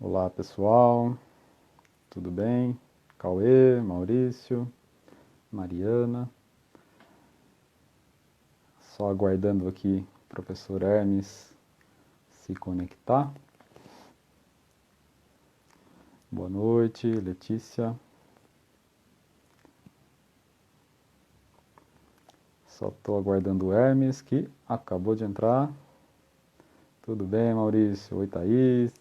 Olá pessoal, tudo bem? Cauê, Maurício, Mariana, só aguardando aqui o professor Hermes se conectar. Boa noite, Letícia. Só estou aguardando o Hermes que acabou de entrar. Tudo bem, Maurício? Oi, Thaís.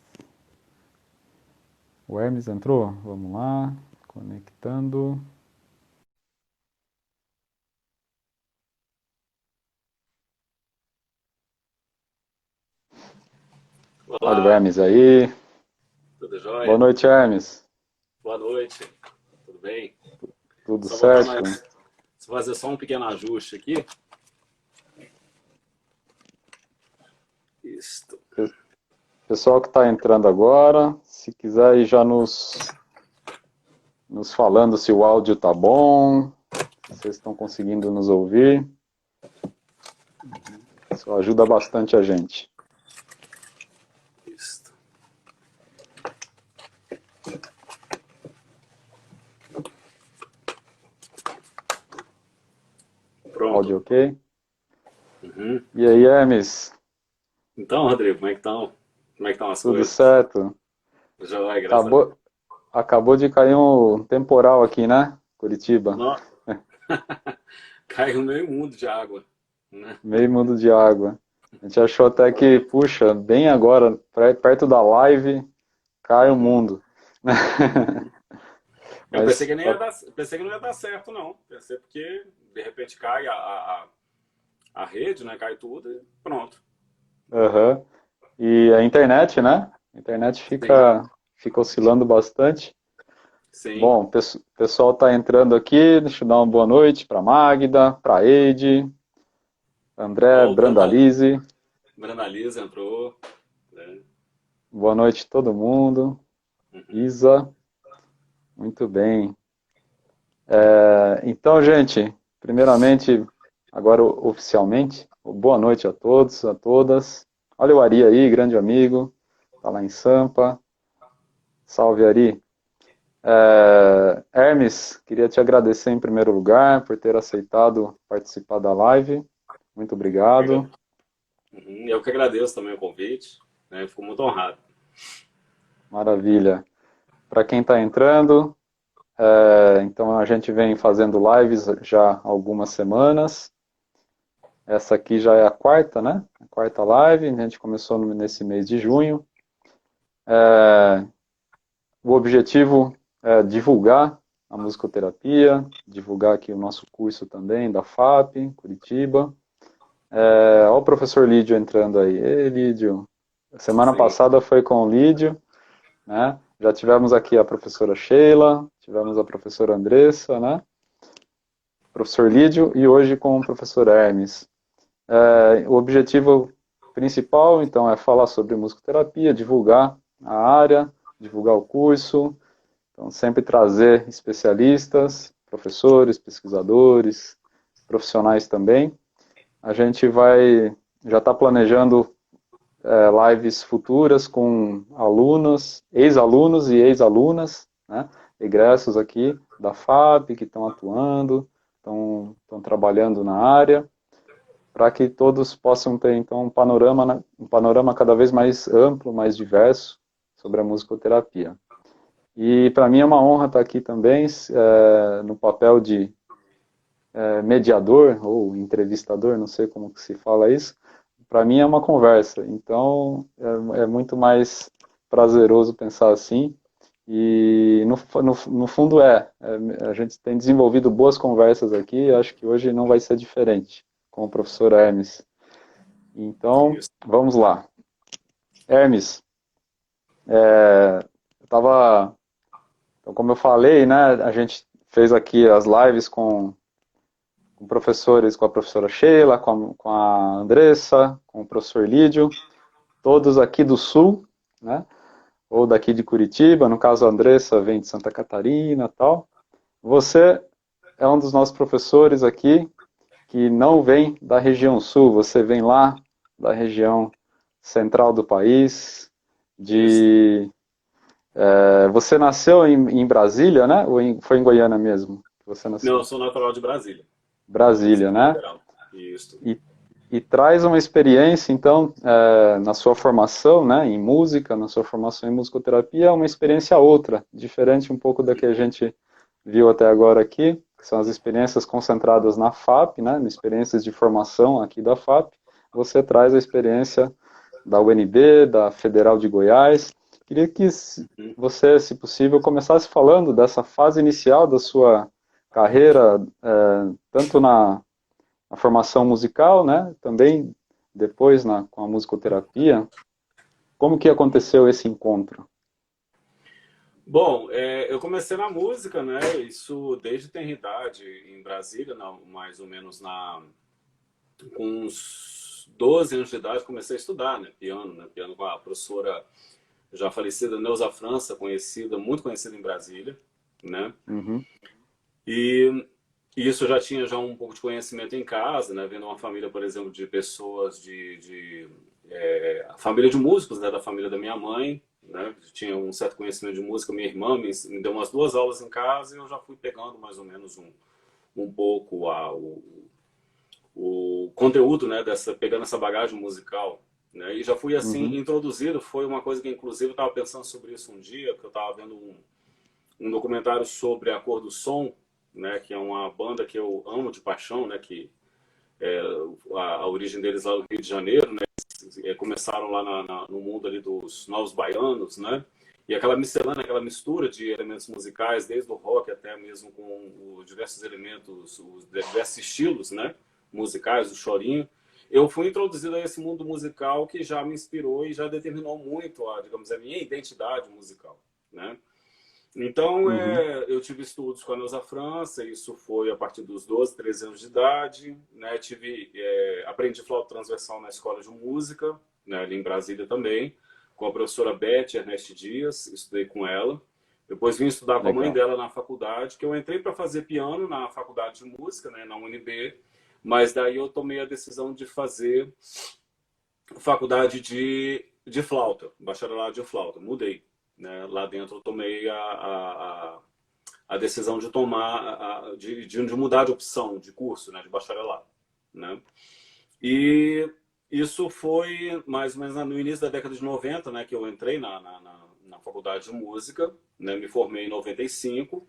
O Hermes entrou? Vamos lá, conectando. Olha o Olá, Hermes aí. tudo Boa jóia? noite, Hermes. Boa noite, tudo bem? Tudo Só voltando a certo? fazer só um pequeno ajuste aqui. Isto. Pessoal que está entrando agora, se quiser ir já nos falando se o áudio tá bom, se vocês estão conseguindo nos ouvir. Isso ajuda bastante a gente. Isto. Áudio Pronto. ok? Uhum. E aí, Hermes, Então, Rodrigo, como é que estão? Como é que estão as tudo coisas? certo? Jóia, graças a Deus. Acabou de cair um temporal aqui, né? Curitiba. Nó, caiu meio mundo de água, né? Meio mundo de água. A gente achou até que, puxa, bem agora, perto da live, cai o Uhum. mundo. Uhum. Eu pensei Mas que nem ia tá. dar, pensei que não ia dar certo, não. Pensei porque de repente cai a rede, né? Cai tudo e pronto. Aham. E a internet, né? A internet Sim, fica oscilando bastante. sim. Bom, o pessoal está entrando aqui. Deixa eu dar uma boa noite para Magda, para Eide, André Ó, o Brandalize. Branda Lisa entrou, né? Boa noite a todo mundo. Uhum. Isa, muito bem. Então, gente, primeiramente, agora oficialmente, boa noite a todos, a todas. Olha o Ari aí, grande amigo, tá lá em Sampa. Salve, Ari. Hermes, queria te agradecer em primeiro lugar por ter aceitado participar da live. Muito obrigado. Uhum. Eu que agradeço também o convite, né? Fico muito honrado. Maravilha. Para quem está entrando, então a gente vem fazendo lives já há algumas semanas. Essa aqui já é a quarta, né? A quarta live. A gente começou nesse mês de junho. O objetivo é divulgar a musicoterapia, divulgar aqui o nosso curso também da FAP, Curitiba. Olha o professor Lídio entrando aí. Ei, Lídio. Semana Sim, passada foi com o Lídio, né? Já tivemos aqui a professora Sheila, tivemos a professora Andressa, né? O professor Lídio e hoje com o professor Hermes. O objetivo principal, então, é falar sobre musicoterapia, divulgar a área, divulgar o curso, então sempre trazer especialistas, professores, pesquisadores, profissionais também. A gente já está planejando lives futuras com alunos, ex-alunos e ex-alunas, né, egressos aqui da FAP, que estão atuando, estão trabalhando na área, para que todos possam ter, então, um panorama cada vez mais amplo, mais diverso sobre a musicoterapia. E para mim é uma honra estar aqui também, no papel de mediador ou entrevistador, não sei como que se fala isso, para mim é uma conversa. Então é muito mais prazeroso pensar assim. E no fundo a gente tem desenvolvido boas conversas aqui, e acho que hoje não vai ser diferente com o professor Hermes. Então, isso. vamos lá. Hermes, eu estava, então, como eu falei, né, a gente fez aqui as lives com professores, com a professora Sheila, com a Andressa, com o professor Lídio, todos aqui do Sul, né? Ou daqui de Curitiba, no caso a Andressa vem de Santa Catarina, tal. Você é um dos nossos professores aqui que não vem da região Sul, você vem lá da região central do país, Isso. de Você nasceu em Brasília, né? Ou foi em Goiânia mesmo que você Não, nasceu? eu sou natural de Brasília, Brasília, Distrito né? Federal. Isso. E, e traz uma experiência, então, na sua formação, né, em música, na sua formação em musicoterapia, uma experiência outra, diferente um pouco da que a gente viu até agora aqui, que são as experiências concentradas na FAP, né, experiências de formação aqui da FAP. Você traz a experiência da UNB, da Federal de Goiás. Queria que Uhum. você, se possível, começasse falando dessa fase inicial da sua carreira, tanto na formação musical, né? Também depois com a musicoterapia. Como que aconteceu esse encontro? Bom, eu comecei na música, né? Isso desde tenra idade em Brasília, mais ou menos com uns 12 anos de idade, comecei a estudar, né? Piano com a professora já falecida Neuza França, muito conhecida em Brasília, né? Uhum, E isso eu já tinha já um pouco de conhecimento em casa, né? Vendo uma família, por exemplo, de pessoas a família de músicos, né? Da família da minha mãe, né? Tinha um certo conhecimento de música. Minha irmã me deu umas 2 aulas em casa e eu já fui pegando mais ou menos um pouco o conteúdo, né? Pegando essa bagagem musical. Né? E já fui assim uhum, introduzido. Foi uma coisa que, inclusive, eu estava pensando sobre isso um dia, que eu estava vendo um documentário sobre a Cor do Som, né, que é uma banda que eu amo de paixão, né, que é, a origem deles lá no Rio de Janeiro, né, começaram lá no mundo ali dos novos baianos, né, e aquela miscelânea, aquela mistura de elementos musicais, desde o rock até mesmo com os diversos elementos, os diversos estilos, né, musicais, o chorinho. Eu fui introduzido a esse mundo musical que já me inspirou e já determinou muito digamos, a minha identidade musical, né. Então, uhum, eu tive estudos com a Neuza França, isso foi a partir dos 12, 13 anos de idade. Né? Aprendi flauta transversal na escola de música, né? Ali em Brasília também, com a professora Beth Ernest Dias, estudei com ela. Depois vim estudar com a mãe legal. dela na faculdade, que eu entrei para fazer piano na faculdade de música, né? Na UNB, mas daí eu tomei a decisão de fazer faculdade de flauta, bacharelado de flauta, mudei. Né? Lá dentro eu tomei a decisão de tomar, de mudar de opção de curso, né? De bacharelado. Né? E isso foi mais ou menos no início da década de 90, né? Que eu entrei na faculdade de música, né? Me formei em 95.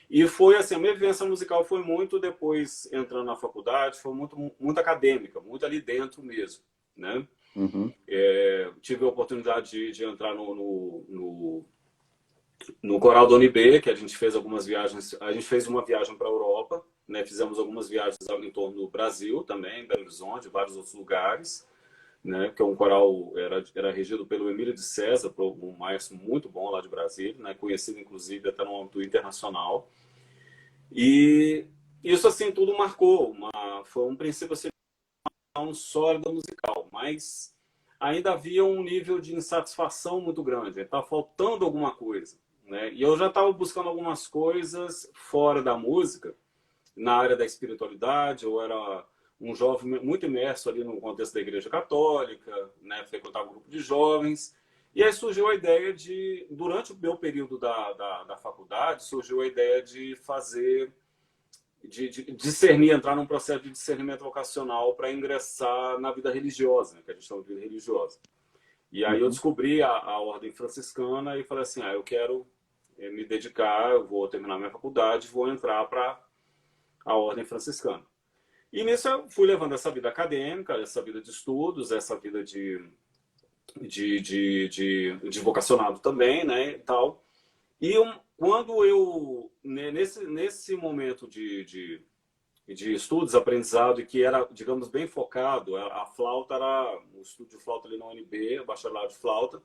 E foi assim, a minha vivência musical foi muito depois entrando na faculdade, foi muito acadêmica, muito ali dentro mesmo, né? Uhum, Tive a oportunidade de entrar no coral da UNB, que a gente fez algumas viagens. A gente fez uma viagem para a Europa, né? Fizemos algumas viagens em torno do Brasil também, Belo Horizonte, vários outros lugares, né? Que é um coral era regido pelo Emílio de César, um maestro muito bom lá de Brasília, né? Conhecido inclusive até no âmbito internacional. E isso assim tudo marcou, foi um princípio assim, um sólido musical, mas ainda havia um nível de insatisfação muito grande, estava faltando alguma coisa. Né? E eu já estava buscando algumas coisas fora da música, na área da espiritualidade. Eu era um jovem muito imerso ali no contexto da Igreja Católica, né? Frequentava um grupo de jovens. E aí surgiu a ideia durante o meu período da faculdade, surgiu a ideia de fazer de discernir, entrar num processo de discernimento vocacional para ingressar na vida religiosa, né, que a gente chama de vida religiosa. E aí eu uhum, descobri a ordem franciscana e falei assim, eu quero me dedicar, eu vou terminar minha faculdade, vou entrar para a ordem franciscana. E nisso eu fui levando essa vida acadêmica, essa vida de estudos, essa vida de vocacionado também, né, e tal. E quando nesse momento de estudos, aprendizado, e que era, digamos, bem focado. A flauta era o estudo de flauta ali na UNB, o bacharelado de flauta.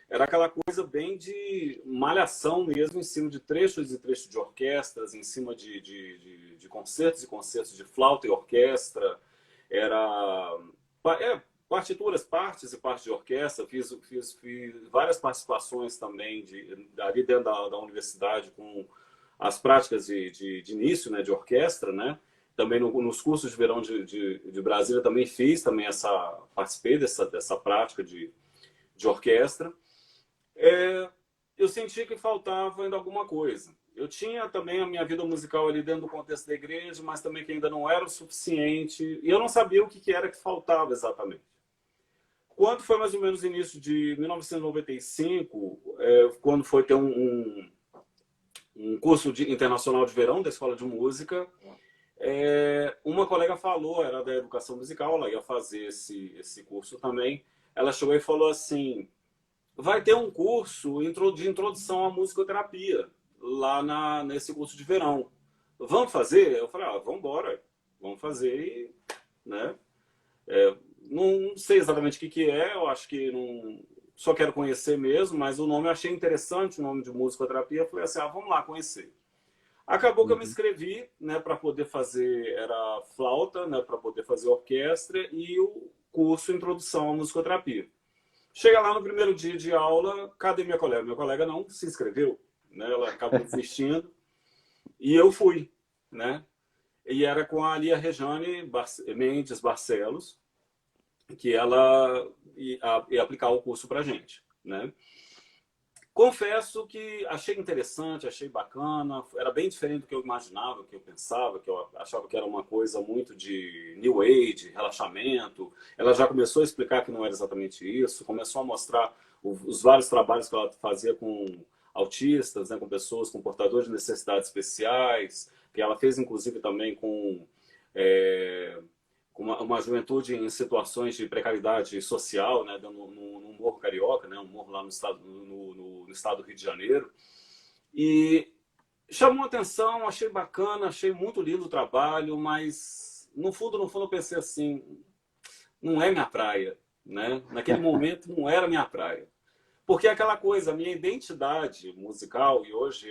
Era aquela coisa bem de malhação mesmo, em cima de trechos e trechos de orquestras, em cima de concertos e concertos de flauta e orquestra. Era partituras, partes e partes de orquestra. Fiz várias participações também ali dentro da universidade com as práticas de início, né, de orquestra, né? Também nos cursos de verão de Brasília também fiz também participei dessa prática de orquestra. É, eu senti que faltava ainda alguma coisa. Eu tinha também a minha vida musical ali dentro do contexto da igreja, mas também que ainda não era o suficiente. E eu não sabia o que era que faltava exatamente. Quando foi mais ou menos o início de 1995, quando foi ter um curso internacional de verão da Escola de Música, uma colega falou, era da educação musical, ela ia fazer esse curso também. Ela chegou e falou assim: vai ter um curso de introdução à musicoterapia lá nesse curso de verão. Vamos fazer? Eu falei, vamos embora, vamos fazer, né? Não sei exatamente o que é, eu acho que não, só quero conhecer mesmo, mas o nome eu achei interessante, o nome de musicoterapia, eu falei assim, vamos lá conhecer. Acabou que eu me inscrevi, né, para poder fazer, era flauta, né, para poder fazer orquestra e o curso Introdução à Musicoterapia. Chega lá no primeiro dia de aula, cadê minha colega? Minha colega não se inscreveu, né, ela acabou desistindo e eu fui, né, e era com a Lia Rejane Mendes Barcelos, que ela ia aplicar o curso para a gente, né. Confesso que achei interessante, achei bacana, era bem diferente do que eu imaginava, do que eu pensava, que eu achava que era uma coisa muito de New Age, relaxamento. Ela já começou a explicar que não era exatamente isso, começou a mostrar os vários trabalhos que ela fazia com autistas, né, com pessoas com portadores de necessidades especiais, que ela fez inclusive também com uma juventude em situações de precariedade social, né, no Morro Carioca, né, um morro lá no estado do Rio de Janeiro. E chamou atenção, achei bacana, achei muito lindo o trabalho, mas no fundo eu pensei assim, não é minha praia, né? Naquele momento não era minha praia. Porque é aquela coisa, a minha identidade musical, e hoje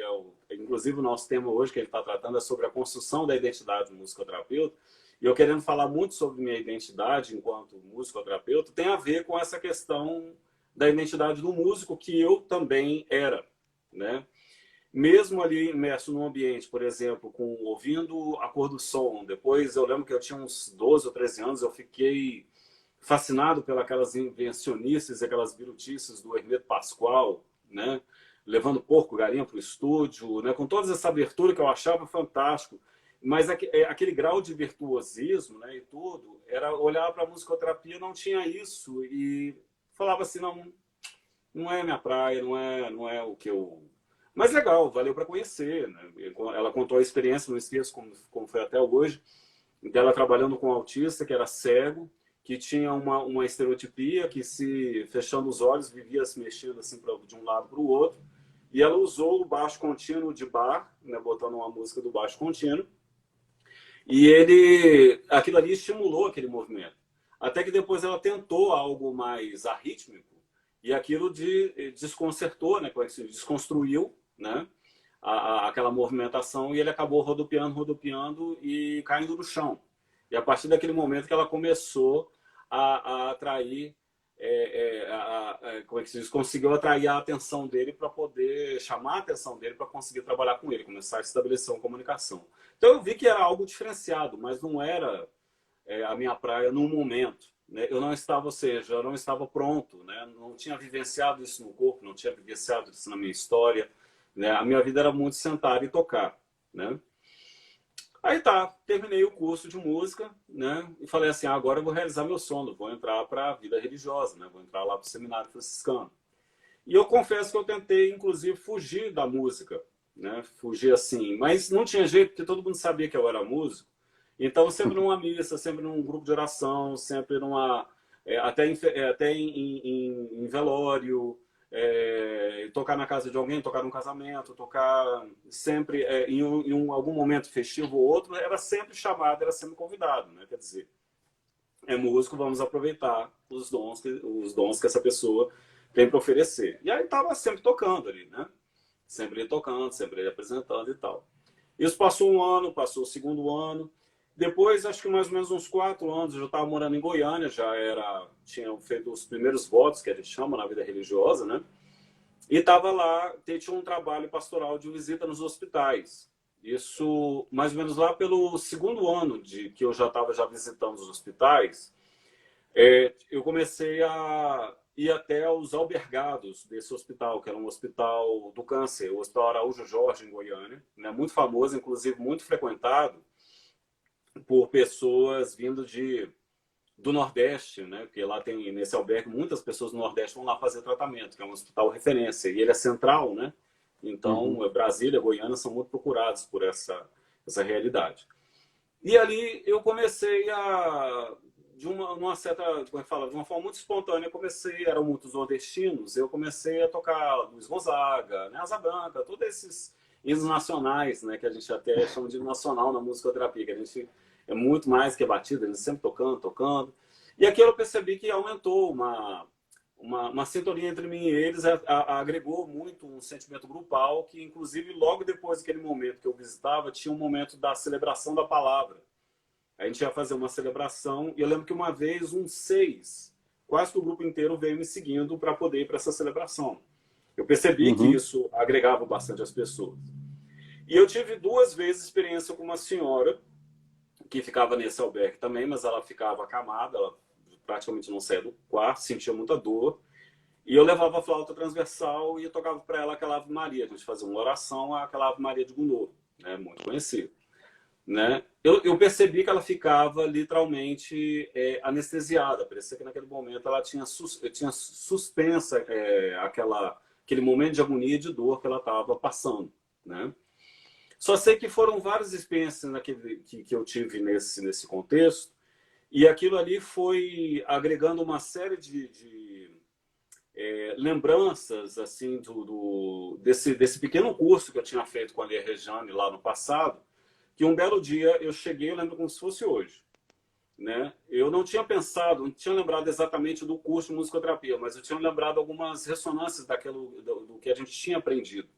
inclusive o nosso tema hoje que ele está tratando é sobre a construção da identidade do musicoterapeuta, e eu querendo falar muito sobre minha identidade enquanto musicoterapeuta, tem a ver com essa questão da identidade do músico que eu também era, né? Mesmo ali imerso num ambiente, por exemplo, ouvindo a cor do som, depois eu lembro que eu tinha uns 12 ou 13 anos, eu fiquei fascinado pelas invencionices e aquelas virutices do Hermeto Pascoal, né? Levando porco, galinha para o estúdio, né? Com toda essa abertura que eu achava fantástico. Mas aquele grau de virtuosismo, né, e tudo, era olhar para a musicoterapia, não tinha isso. E falava assim, não é minha praia, não é o que eu... Mas legal, valeu para conhecer, né? Ela contou a experiência, não esqueço como foi até hoje, dela trabalhando com um autista que era cego, que tinha uma estereotipia, que se fechando os olhos vivia se mexendo assim de um lado para o outro, e ela usou o baixo contínuo de Bach, né, botando uma música do baixo contínuo, e aquilo ali estimulou aquele movimento. Até que depois ela tentou algo mais arrítmico, e aquilo desconcertou, né, desconstruiu, né, aquela movimentação, e ele acabou rodopiando e caindo no chão. E a partir daquele momento que ela começou a atrair, como é que se diz? Conseguiu atrair a atenção dele para poder chamar a atenção dele para conseguir trabalhar com ele, começar a estabelecer uma comunicação. Então eu vi que era algo diferenciado, mas não era a minha praia no momento, né? Eu não estava, ou seja, eu não estava pronto, né? Não tinha vivenciado isso no corpo, não tinha vivenciado isso na minha história, né? A minha vida era muito sentar e tocar, né? Aí tá, terminei o curso de música, né? E falei assim, agora eu vou realizar meu sonho, vou entrar para a vida religiosa, né? Vou entrar lá para o seminário franciscano. E eu confesso que eu tentei, inclusive, fugir da música, né? Fugir assim, mas não tinha jeito, porque todo mundo sabia que eu era músico. Então, sempre numa missa, sempre num grupo de oração, sempre até em velório, tocar na casa de alguém, tocar num casamento, tocar sempre algum momento festivo ou outro, era sempre chamado, era sempre convidado, né? Quer dizer, é músico, vamos aproveitar os dons que essa pessoa tem para oferecer. E aí estava sempre tocando ali, né? Sempre ele tocando, sempre ele apresentando e tal. Isso passou um ano, passou o segundo ano. Depois, acho que mais ou menos uns 4 anos, eu já estava morando em Goiânia, tinha feito os primeiros votos, que a gente chama na vida religiosa, né? E estava lá, tinha um trabalho pastoral de visita nos hospitais. Isso, mais ou menos lá pelo segundo ano que eu já estava visitando os hospitais, eu comecei ir até os albergados desse hospital, que era um hospital do câncer, o Hospital Araújo Jorge, em Goiânia, né? Muito famoso, inclusive muito frequentado por pessoas vindo do Nordeste, né? Porque lá tem, nesse albergue, muitas pessoas do Nordeste vão lá fazer tratamento, que é um hospital referência. E ele é central, né? Então, Brasília, Goiânia são muito procurados por essa realidade. E ali eu comecei uma certa, como é que fala, de uma forma muito espontânea, eram muitos nordestinos, eu comecei a tocar Luiz Gonzaga, né, Asa Branca, todos esses hinos nacionais, né, que a gente até chama de nacional na musicoterapia, que a gente é muito mais que batida, a gente sempre tocando. E aquilo eu percebi que aumentou uma sintonia entre mim e eles, agregou muito um sentimento grupal, que inclusive logo depois daquele momento que eu visitava, tinha um momento da celebração da palavra. A gente ia fazer uma celebração, e eu lembro que uma vez, quase que o grupo inteiro veio me seguindo para poder ir para essa celebração. Eu percebi que isso agregava bastante as pessoas. E eu tive 2 vezes experiência com uma senhora que ficava nesse albergue também, mas ela ficava acamada, ela praticamente não saía do quarto, sentia muita dor. E eu levava a flauta transversal e eu tocava para ela aquela Ave Maria. A gente fazia uma oração àquela Ave Maria de Gounod, né, muito conhecida. Né? Eu percebi que ela ficava literalmente anestesiada. Parecia que naquele momento ela tinha suspensa aquele momento de agonia e de dor que ela estava passando. Né? Só sei que foram várias experiências que eu tive nesse contexto, e aquilo ali foi agregando uma série de lembranças assim desse pequeno curso que eu tinha feito com a Lia Rejane lá no passado, que um belo dia eu cheguei, eu lembro como se fosse hoje. Né? Eu não tinha lembrado exatamente do curso de musicoterapia, mas eu tinha lembrado algumas ressonâncias do que a gente tinha aprendido.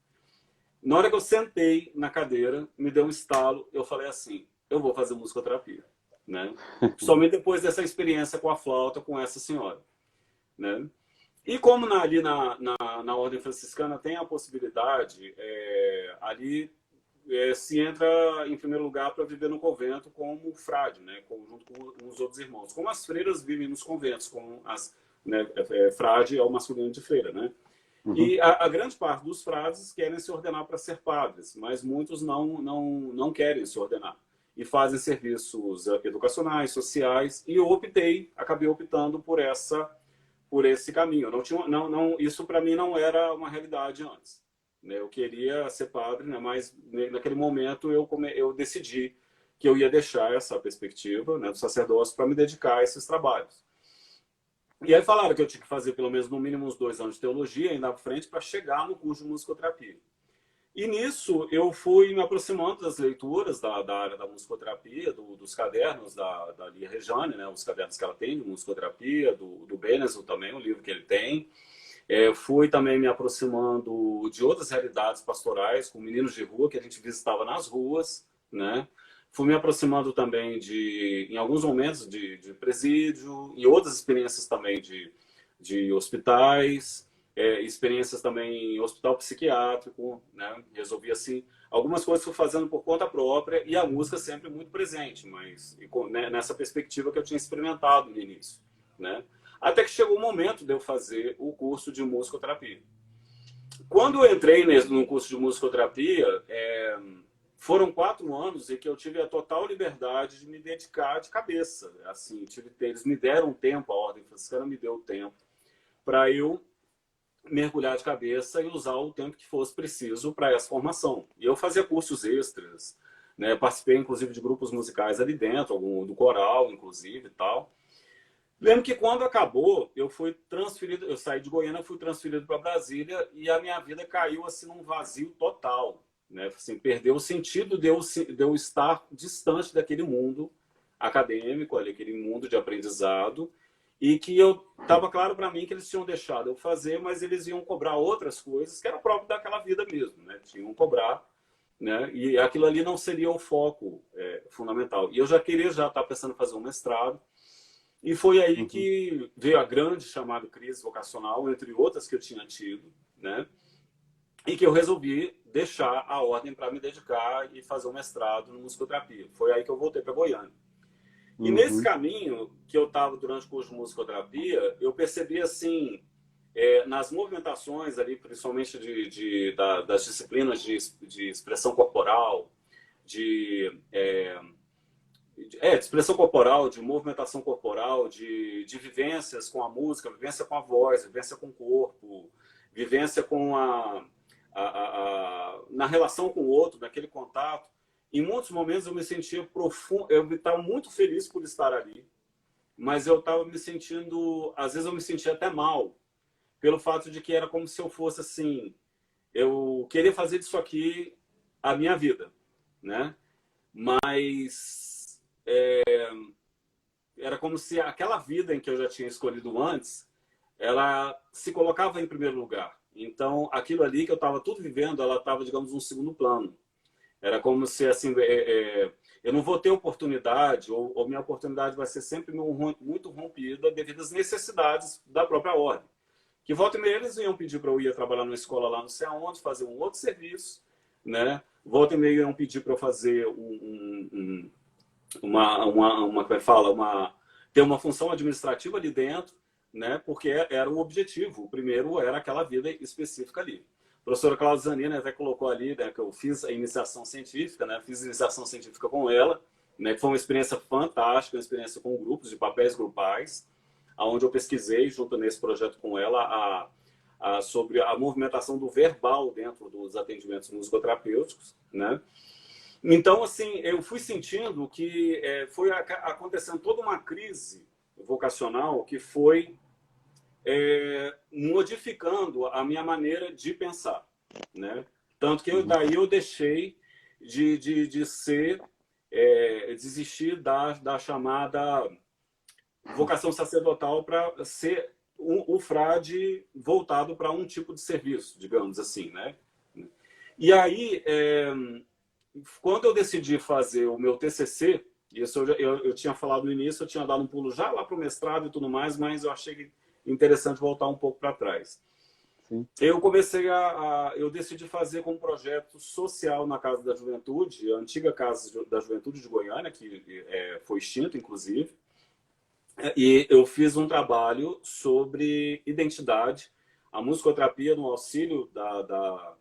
Na hora que eu sentei na cadeira, me deu um estalo, eu falei assim, eu vou fazer musicoterapia. Né? Somente depois dessa experiência com a flauta, com essa senhora. Né? E como ali na Ordem Franciscana tem a possibilidade, ali se entra, em primeiro lugar, para viver no convento como frade, né? Junto com os outros irmãos. Como as freiras vivem nos conventos, né? Frade é o masculino de freira, né? E a grande parte dos frades querem se ordenar para ser padres, mas muitos não querem se ordenar. E fazem serviços educacionais, sociais, e eu acabei optando por esse caminho. Isso para mim não era uma realidade antes. Né? Eu queria ser padre, né? Mas naquele momento eu decidi que eu ia deixar essa perspectiva, né, do sacerdócio para me dedicar a esses trabalhos. E aí falaram que eu tinha que fazer pelo menos no mínimo uns 2 anos de teologia ainda à frente para chegar no curso de musicoterapia. E nisso eu fui me aproximando das leituras da área da musicoterapia, dos cadernos da Lia Rejane, né, os cadernos que ela tem de musicoterapia, do Beneso também, o livro que ele tem. Fui também me aproximando de outras realidades pastorais, com meninos de rua que a gente visitava nas ruas, né? Fui me aproximando também em alguns momentos, de presídio, e outras experiências também de hospitais, experiências também em hospital psiquiátrico, né? Resolvi, assim, algumas coisas fui fazendo por conta própria, e a música sempre muito presente, mas nessa perspectiva que eu tinha experimentado no início, né? Até que chegou o momento de eu fazer o curso de musicoterapia. Quando eu entrei no curso de musicoterapia, foram 4 anos em que eu tive a total liberdade de me dedicar de cabeça. Assim, eles me deram tempo, a Ordem Franciscana me deu tempo para eu mergulhar de cabeça e usar o tempo que fosse preciso para essa formação. E eu fazia cursos extras, né? Participei, inclusive, de grupos musicais ali dentro, algum do coral, inclusive, e tal. Lembro que quando acabou, eu saí de Goiânia, fui transferido para Brasília e a minha vida caiu assim num vazio total, né? Assim, perdeu o sentido de eu estar distante daquele mundo acadêmico, aquele mundo de aprendizado, e que estava claro para mim que eles tinham deixado eu fazer, mas eles iam cobrar outras coisas que era próprio daquela vida mesmo, né? Tinham cobrar, né? E aquilo ali não seria o foco fundamental. E eu já estar pensando em fazer um mestrado. E foi aí que veio a grande chamada crise vocacional, entre outras que eu tinha tido, né? E que eu resolvi deixar a ordem para me dedicar e fazer um mestrado em musicoterapia. Foi aí que eu voltei para Goiânia. E nesse caminho que eu estava durante o curso de musicoterapia, eu percebi assim, nas movimentações ali, principalmente das disciplinas de expressão corporal, de expressão corporal, de movimentação corporal, de vivências com a música, vivência com a voz, vivência com o corpo, vivência com na relação com o outro, naquele contato. Em muitos momentos eu me sentia profundo, eu estava muito feliz por estar ali, mas eu estava me sentindo, às vezes eu me sentia até mal, pelo fato de que era como se eu fosse assim, eu queria fazer disso aqui a minha vida, né? Mas era como se aquela vida em que eu já tinha escolhido antes, ela se colocava em primeiro lugar. Então, aquilo ali que eu estava tudo vivendo, ela estava, digamos, num segundo plano. Era como se, assim, eu não vou ter oportunidade, ou minha oportunidade vai ser sempre muito rompida devido às necessidades da própria ordem. Que volta e meia eles iam pedir para eu ir trabalhar numa escola lá não sei aonde, fazer um outro serviço, né? Volta e meia iam pedir para eu fazer ter uma função administrativa ali dentro, né? Porque era o objetivo. O primeiro era aquela vida específica ali. A professora Cláudia Zanini até colocou ali, né, que eu fiz a iniciação científica, né? Fiz a iniciação científica com ela, né? Que foi uma experiência fantástica, uma experiência com grupos de papéis grupais, onde eu pesquisei junto nesse projeto com ela sobre a movimentação do verbal dentro dos atendimentos musicoterapêuticos, né? Então, assim, eu fui sentindo que foi acontecendo toda uma crise vocacional que foi modificando a minha maneira de pensar, né? Tanto que daí eu deixei de ser, desistir da chamada vocação sacerdotal para ser o frade voltado para um tipo de serviço, digamos assim, né? E aí, quando eu decidi fazer o meu TCC, isso eu tinha falado no início, eu tinha dado um pulo já lá para o mestrado e tudo mais, mas eu achei interessante voltar um pouco para trás. Sim. Eu decidi fazer com um projeto social na Casa da Juventude, a antiga Casa da Juventude de Goiânia, que foi extinta, inclusive, e eu fiz um trabalho sobre identidade, a musicoterapia no auxílio da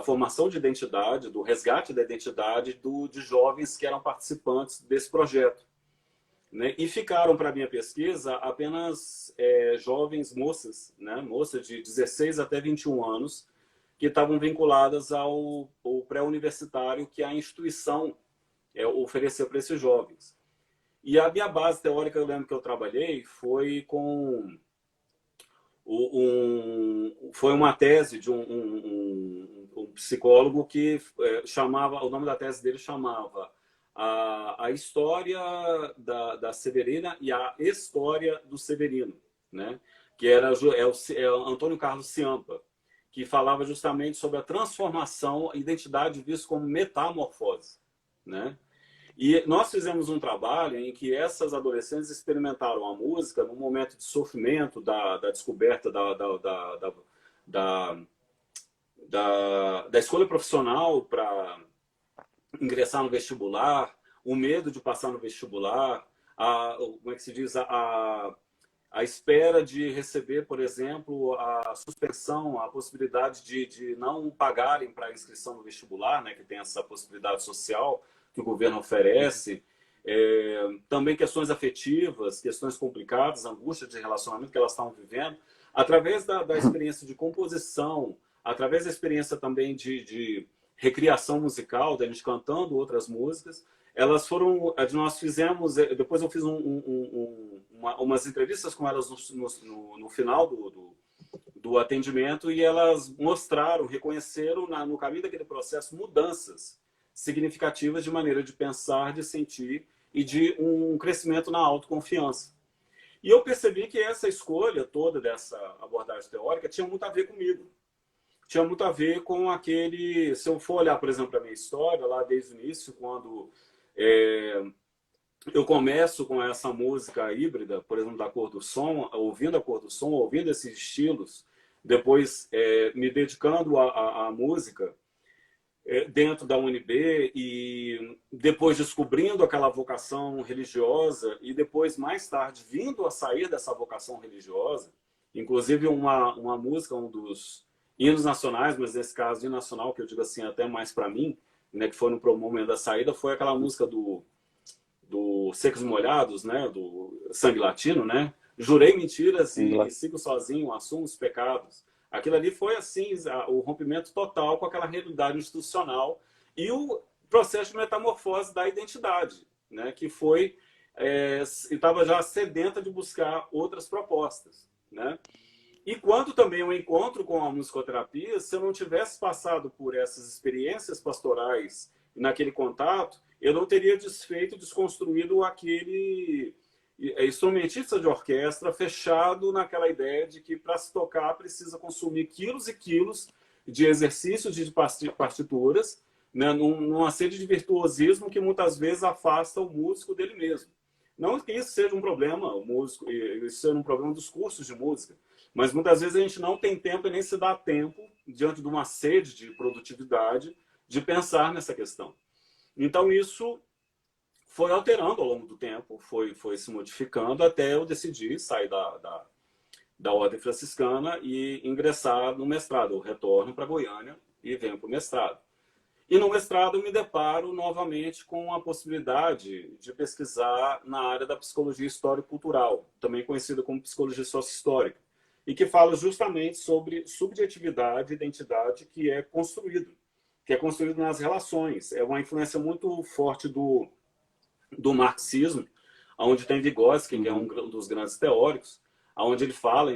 formação de identidade, do resgate da identidade de jovens que eram participantes desse projeto, né? E ficaram para a minha pesquisa apenas jovens moças, né? Moças de 16 até 21 anos, que estavam vinculadas ao pré-universitário que a instituição ofereceu para esses jovens. E a minha base teórica, eu lembro que eu trabalhei, foi foi uma tese de um psicólogo que chamava, o nome da tese dele chamava a história da Severina e a história do Severino, né? Que era o Antônio Carlos Ciampa, que falava justamente sobre a transformação, a identidade vista como metamorfose, né? E nós fizemos um trabalho em que essas adolescentes experimentaram a música num momento de sofrimento, da descoberta da escolha profissional para ingressar no vestibular, o medo de passar no vestibular, como é que se diz, a espera de receber, por exemplo, a suspensão, a possibilidade de não pagarem para a inscrição no vestibular, né, que tem essa possibilidade social que o governo oferece. Também questões afetivas, questões complicadas, angústia de relacionamento que elas estão vivendo, através da experiência de composição, através da experiência também de recriação musical, da gente cantando outras músicas. Nós fizemos, depois eu fiz umas entrevistas com elas no final do atendimento, e elas mostraram, reconheceram no caminho daquele processo mudanças significativas de maneira de pensar, de sentir e de um crescimento na autoconfiança. E eu percebi que essa escolha toda dessa abordagem teórica tinha muito a ver comigo. Tinha muito a ver com aquele... Se eu for olhar, por exemplo, a minha história, lá desde o início, quando eu começo com essa música híbrida, por exemplo, da Cor do Som, ouvindo a Cor do Som, ouvindo esses estilos, depois me dedicando à música, dentro da UNB e depois descobrindo aquela vocação religiosa e depois, mais tarde, vindo a sair dessa vocação religiosa, inclusive uma música, um dos hinos nacionais, mas nesse caso hino nacional, que eu digo assim, até mais para mim, né, que foi no momento da saída, foi aquela música do Secos e Molhados, né, do Sangue Latino, né? Jurei mentiras e sigo sozinho, assumo os pecados. Aquilo ali foi assim, o rompimento total com aquela realidade institucional e o processo de metamorfose da identidade, né, que foi estava já sedenta de buscar outras propostas, né? E quando também eu encontro com a musicoterapia, se eu não tivesse passado por essas experiências pastorais naquele contato, eu não teria desfeito, desconstruído aquele instrumentista de orquestra fechado naquela ideia de que para se tocar precisa consumir quilos e quilos de exercícios de partituras, né, numa sede de virtuosismo que muitas vezes afasta o músico dele mesmo. Não que isso seja um problema, o músico, isso seja um problema dos cursos de música, mas muitas vezes a gente não tem tempo e nem se dá tempo, diante de uma sede de produtividade, de pensar nessa questão. Então isso foi alterando ao longo do tempo, foi se modificando até eu decidir sair da Ordem Franciscana e ingressar no mestrado. Eu retorno para Goiânia e venho para o mestrado. E no mestrado eu me deparo novamente com a possibilidade de pesquisar na área da psicologia histórico-cultural, também conhecida como psicologia sócio-histórica, e que fala justamente sobre subjetividade e identidade que é construído nas relações. É uma influência muito forte do marxismo, onde tem Vygotsky, que é um dos grandes teóricos, onde ele fala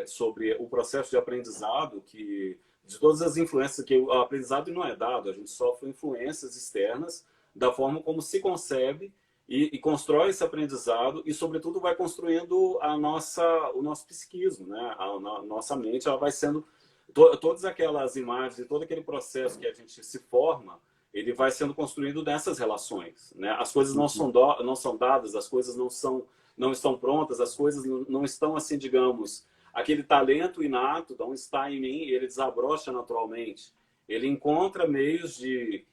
sobre o processo de aprendizado, que de todas as influências, que o aprendizado não é dado, a gente sofre influências externas da forma como se concebe e constrói esse aprendizado e, sobretudo, vai construindo o nosso psiquismo, né? A nossa mente, ela vai sendo... Todas aquelas imagens e todo aquele processo que a gente se forma, ele vai sendo construído nessas relações, né? As coisas não são dadas, as coisas não estão prontas, as coisas não estão assim, digamos, aquele talento inato não está em mim, ele desabrocha naturalmente. Ele encontra meios e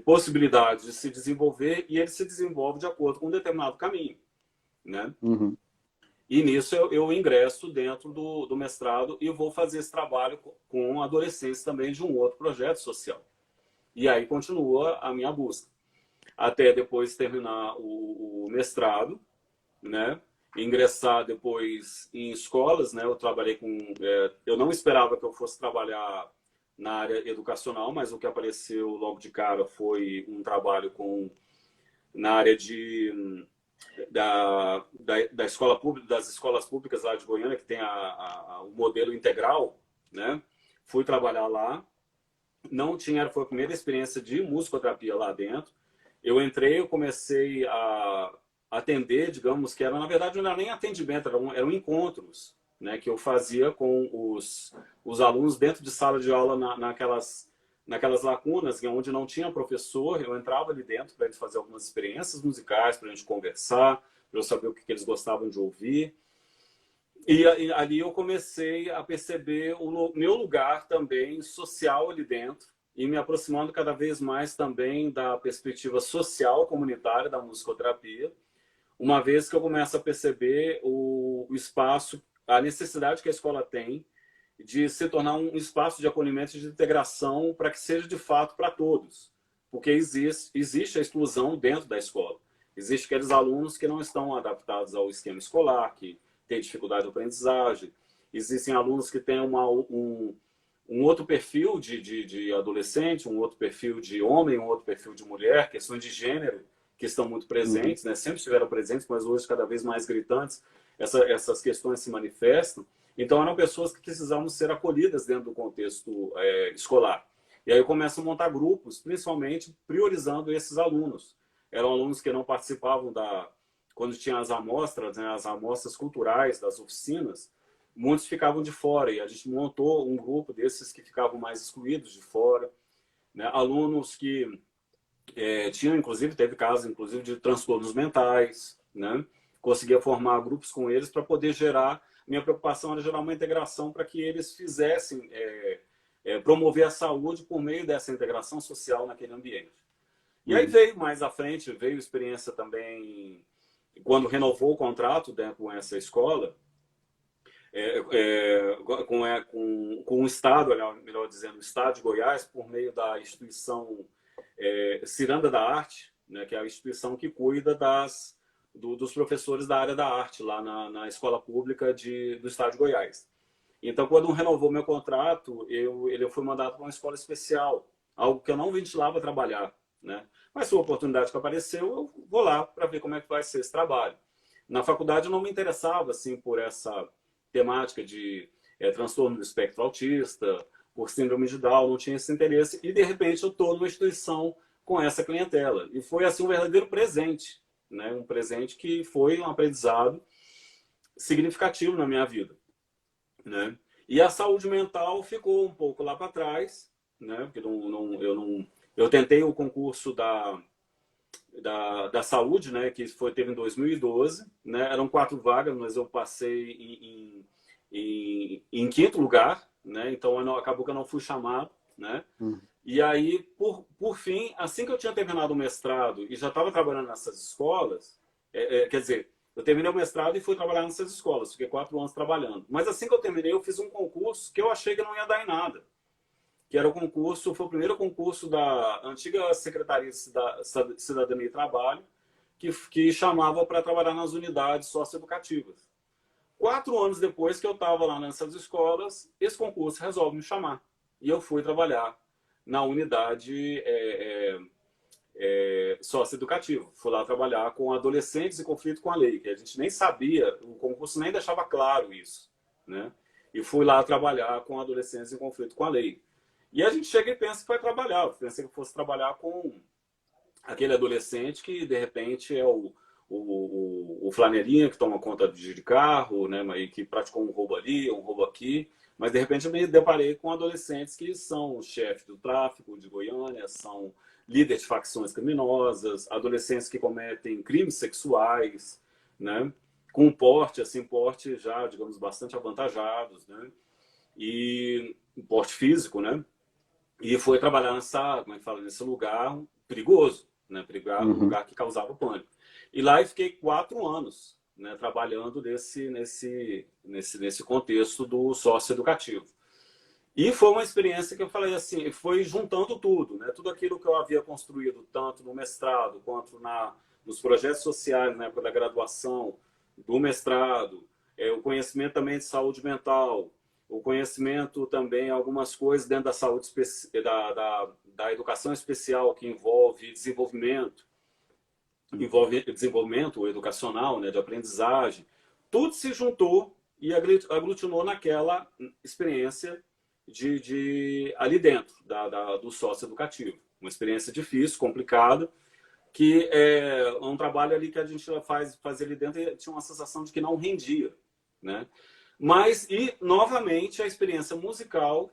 possibilidades de se desenvolver e ele se desenvolve de acordo com um determinado caminho, né? Uhum. E nisso eu ingresso dentro do mestrado e vou fazer esse trabalho com adolescentes também de um outro projeto social. E aí continua a minha busca. Até depois terminar o mestrado, né? Ingressar depois em escolas, né? Eu trabalhei com... eu não esperava que eu fosse trabalhar na área educacional, mas o que apareceu logo de cara foi um trabalho na área da escola pública, das escolas públicas lá de Goiânia, que tem o modelo integral, né? Fui trabalhar lá. Não tinha, foi a primeira experiência de musicoterapia lá dentro. Eu entrei, eu comecei a atender, digamos que na verdade não era nem atendimento, eram encontros, né, que eu fazia com os alunos dentro de sala de aula naquelas lacunas, onde não tinha professor. Eu entrava ali dentro para eles fazer algumas experiências musicais, para a gente conversar, para eu saber o que eles gostavam de ouvir. E ali eu comecei a perceber o meu lugar também social ali dentro e me aproximando cada vez mais também da perspectiva social comunitária da musicoterapia, uma vez que eu começo a perceber o espaço, a necessidade que a escola tem de se tornar um espaço de acolhimento e de integração para que seja de fato para todos, porque existe a exclusão dentro da escola. Existem aqueles alunos que não estão adaptados ao esquema escolar, que tem dificuldade de aprendizagem. Existem alunos que têm um outro perfil de adolescente, um outro perfil de homem, um outro perfil de mulher, questões de gênero que estão muito presentes, né? Sempre estiveram presentes, mas hoje cada vez mais gritantes, essas questões se manifestam. Então eram pessoas que precisavam ser acolhidas dentro do contexto escolar. E aí eu começo a montar grupos, principalmente priorizando esses alunos. Eram alunos que não participavam quando tinha as amostras, né, as amostras culturais das oficinas, muitos ficavam de fora e a gente montou um grupo desses que ficavam mais excluídos de fora, né? Alunos que tinham, inclusive, teve casos, inclusive, de transtornos mentais, né? Conseguia formar grupos com eles para poder gerar... Minha preocupação era gerar uma integração para que eles fizessem promover a saúde por meio dessa integração social naquele ambiente. E aí veio mais à frente, veio experiência também, quando renovou o contrato, né, com essa escola, com o Estado, melhor dizendo, o Estado de Goiás, por meio da instituição Ciranda da Arte, né, que é a instituição que cuida dos professores da área da arte, lá na escola pública do Estado de Goiás. Então, quando renovou meu contrato, eu fui mandado para uma escola especial, algo que eu não ventilava trabalhar, né? Mas foi uma oportunidade que apareceu, eu vou lá para ver como é que vai ser esse trabalho. Na faculdade eu não me interessava assim por essa temática de transtorno do espectro autista, por síndrome de Down, não tinha esse interesse, e de repente eu estou numa instituição com essa clientela. E foi assim um verdadeiro presente, né? Um presente que foi um aprendizado significativo na minha vida, né? E a saúde mental ficou um pouco lá para trás, né? Porque eu tentei o concurso da saúde, né? Que teve em 2012, né? Eram 4 vagas, mas eu passei em quinto lugar, né? Então acabou que eu não fui chamado, né? E aí, por fim, assim que eu tinha terminado o mestrado e já estava trabalhando nessas escolas, quer dizer, eu terminei o mestrado e fui trabalhar nessas escolas, fiquei 4 anos trabalhando. Mas assim que eu terminei, eu fiz um concurso que eu achei que não ia dar em nada. Que era foi o primeiro concurso da antiga Secretaria de Cidadania e Trabalho, que chamava para trabalhar nas unidades socioeducativas. 4 anos depois que eu estava lá nessas escolas, esse concurso resolve me chamar. E eu fui trabalhar na unidade socioeducativa. Fui lá trabalhar com adolescentes em conflito com a lei, que a gente nem sabia, o concurso nem deixava claro isso, né? E fui lá trabalhar com adolescentes em conflito com a lei. E a gente chega e pensa que vai trabalhar. Eu pensei que fosse trabalhar com aquele adolescente que, de repente, é o flanelinha que toma conta de carro, né, e que praticou um roubo ali, um roubo aqui. Mas, de repente, eu me deparei com adolescentes que são chefes do tráfico de Goiânia, são líderes de facções criminosas, adolescentes que cometem crimes sexuais, né, com porte já, digamos, bastante avantajados, né, e porte físico, né. E foi trabalhar nesse lugar perigoso, né? Um lugar que causava pânico. E lá eu fiquei 4 anos, né, trabalhando nesse contexto do socioeducativo. E foi uma experiência que eu falei assim, foi juntando tudo, né? Tudo aquilo que eu havia construído, tanto no mestrado quanto nos projetos sociais, na época da graduação, do mestrado, o conhecimento também de saúde mental, o conhecimento também, algumas coisas dentro da saúde, da educação especial, que envolve desenvolvimento educacional, né, de aprendizagem. Tudo se juntou e aglutinou naquela experiência ali dentro do socioeducativo. Uma experiência difícil, complicada, que é um trabalho ali que a gente fazia ali dentro e tinha uma sensação de que não rendia, né? Mas, e novamente, a experiência musical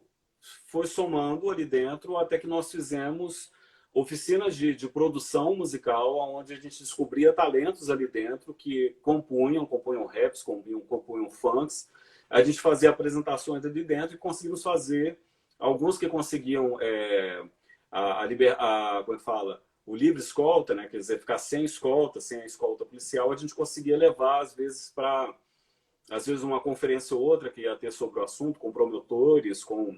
foi somando ali dentro até que nós fizemos oficinas de produção musical, onde a gente descobria talentos ali dentro que compunham raps, compunham funks. A gente fazia apresentações ali dentro e conseguimos fazer, alguns que conseguiam como é que fala? O livre escolta, né? Quer dizer, ficar sem escolta, sem a escolta policial, a gente conseguia levar, às vezes, uma conferência ou outra que ia ter sobre o assunto, com promotores, com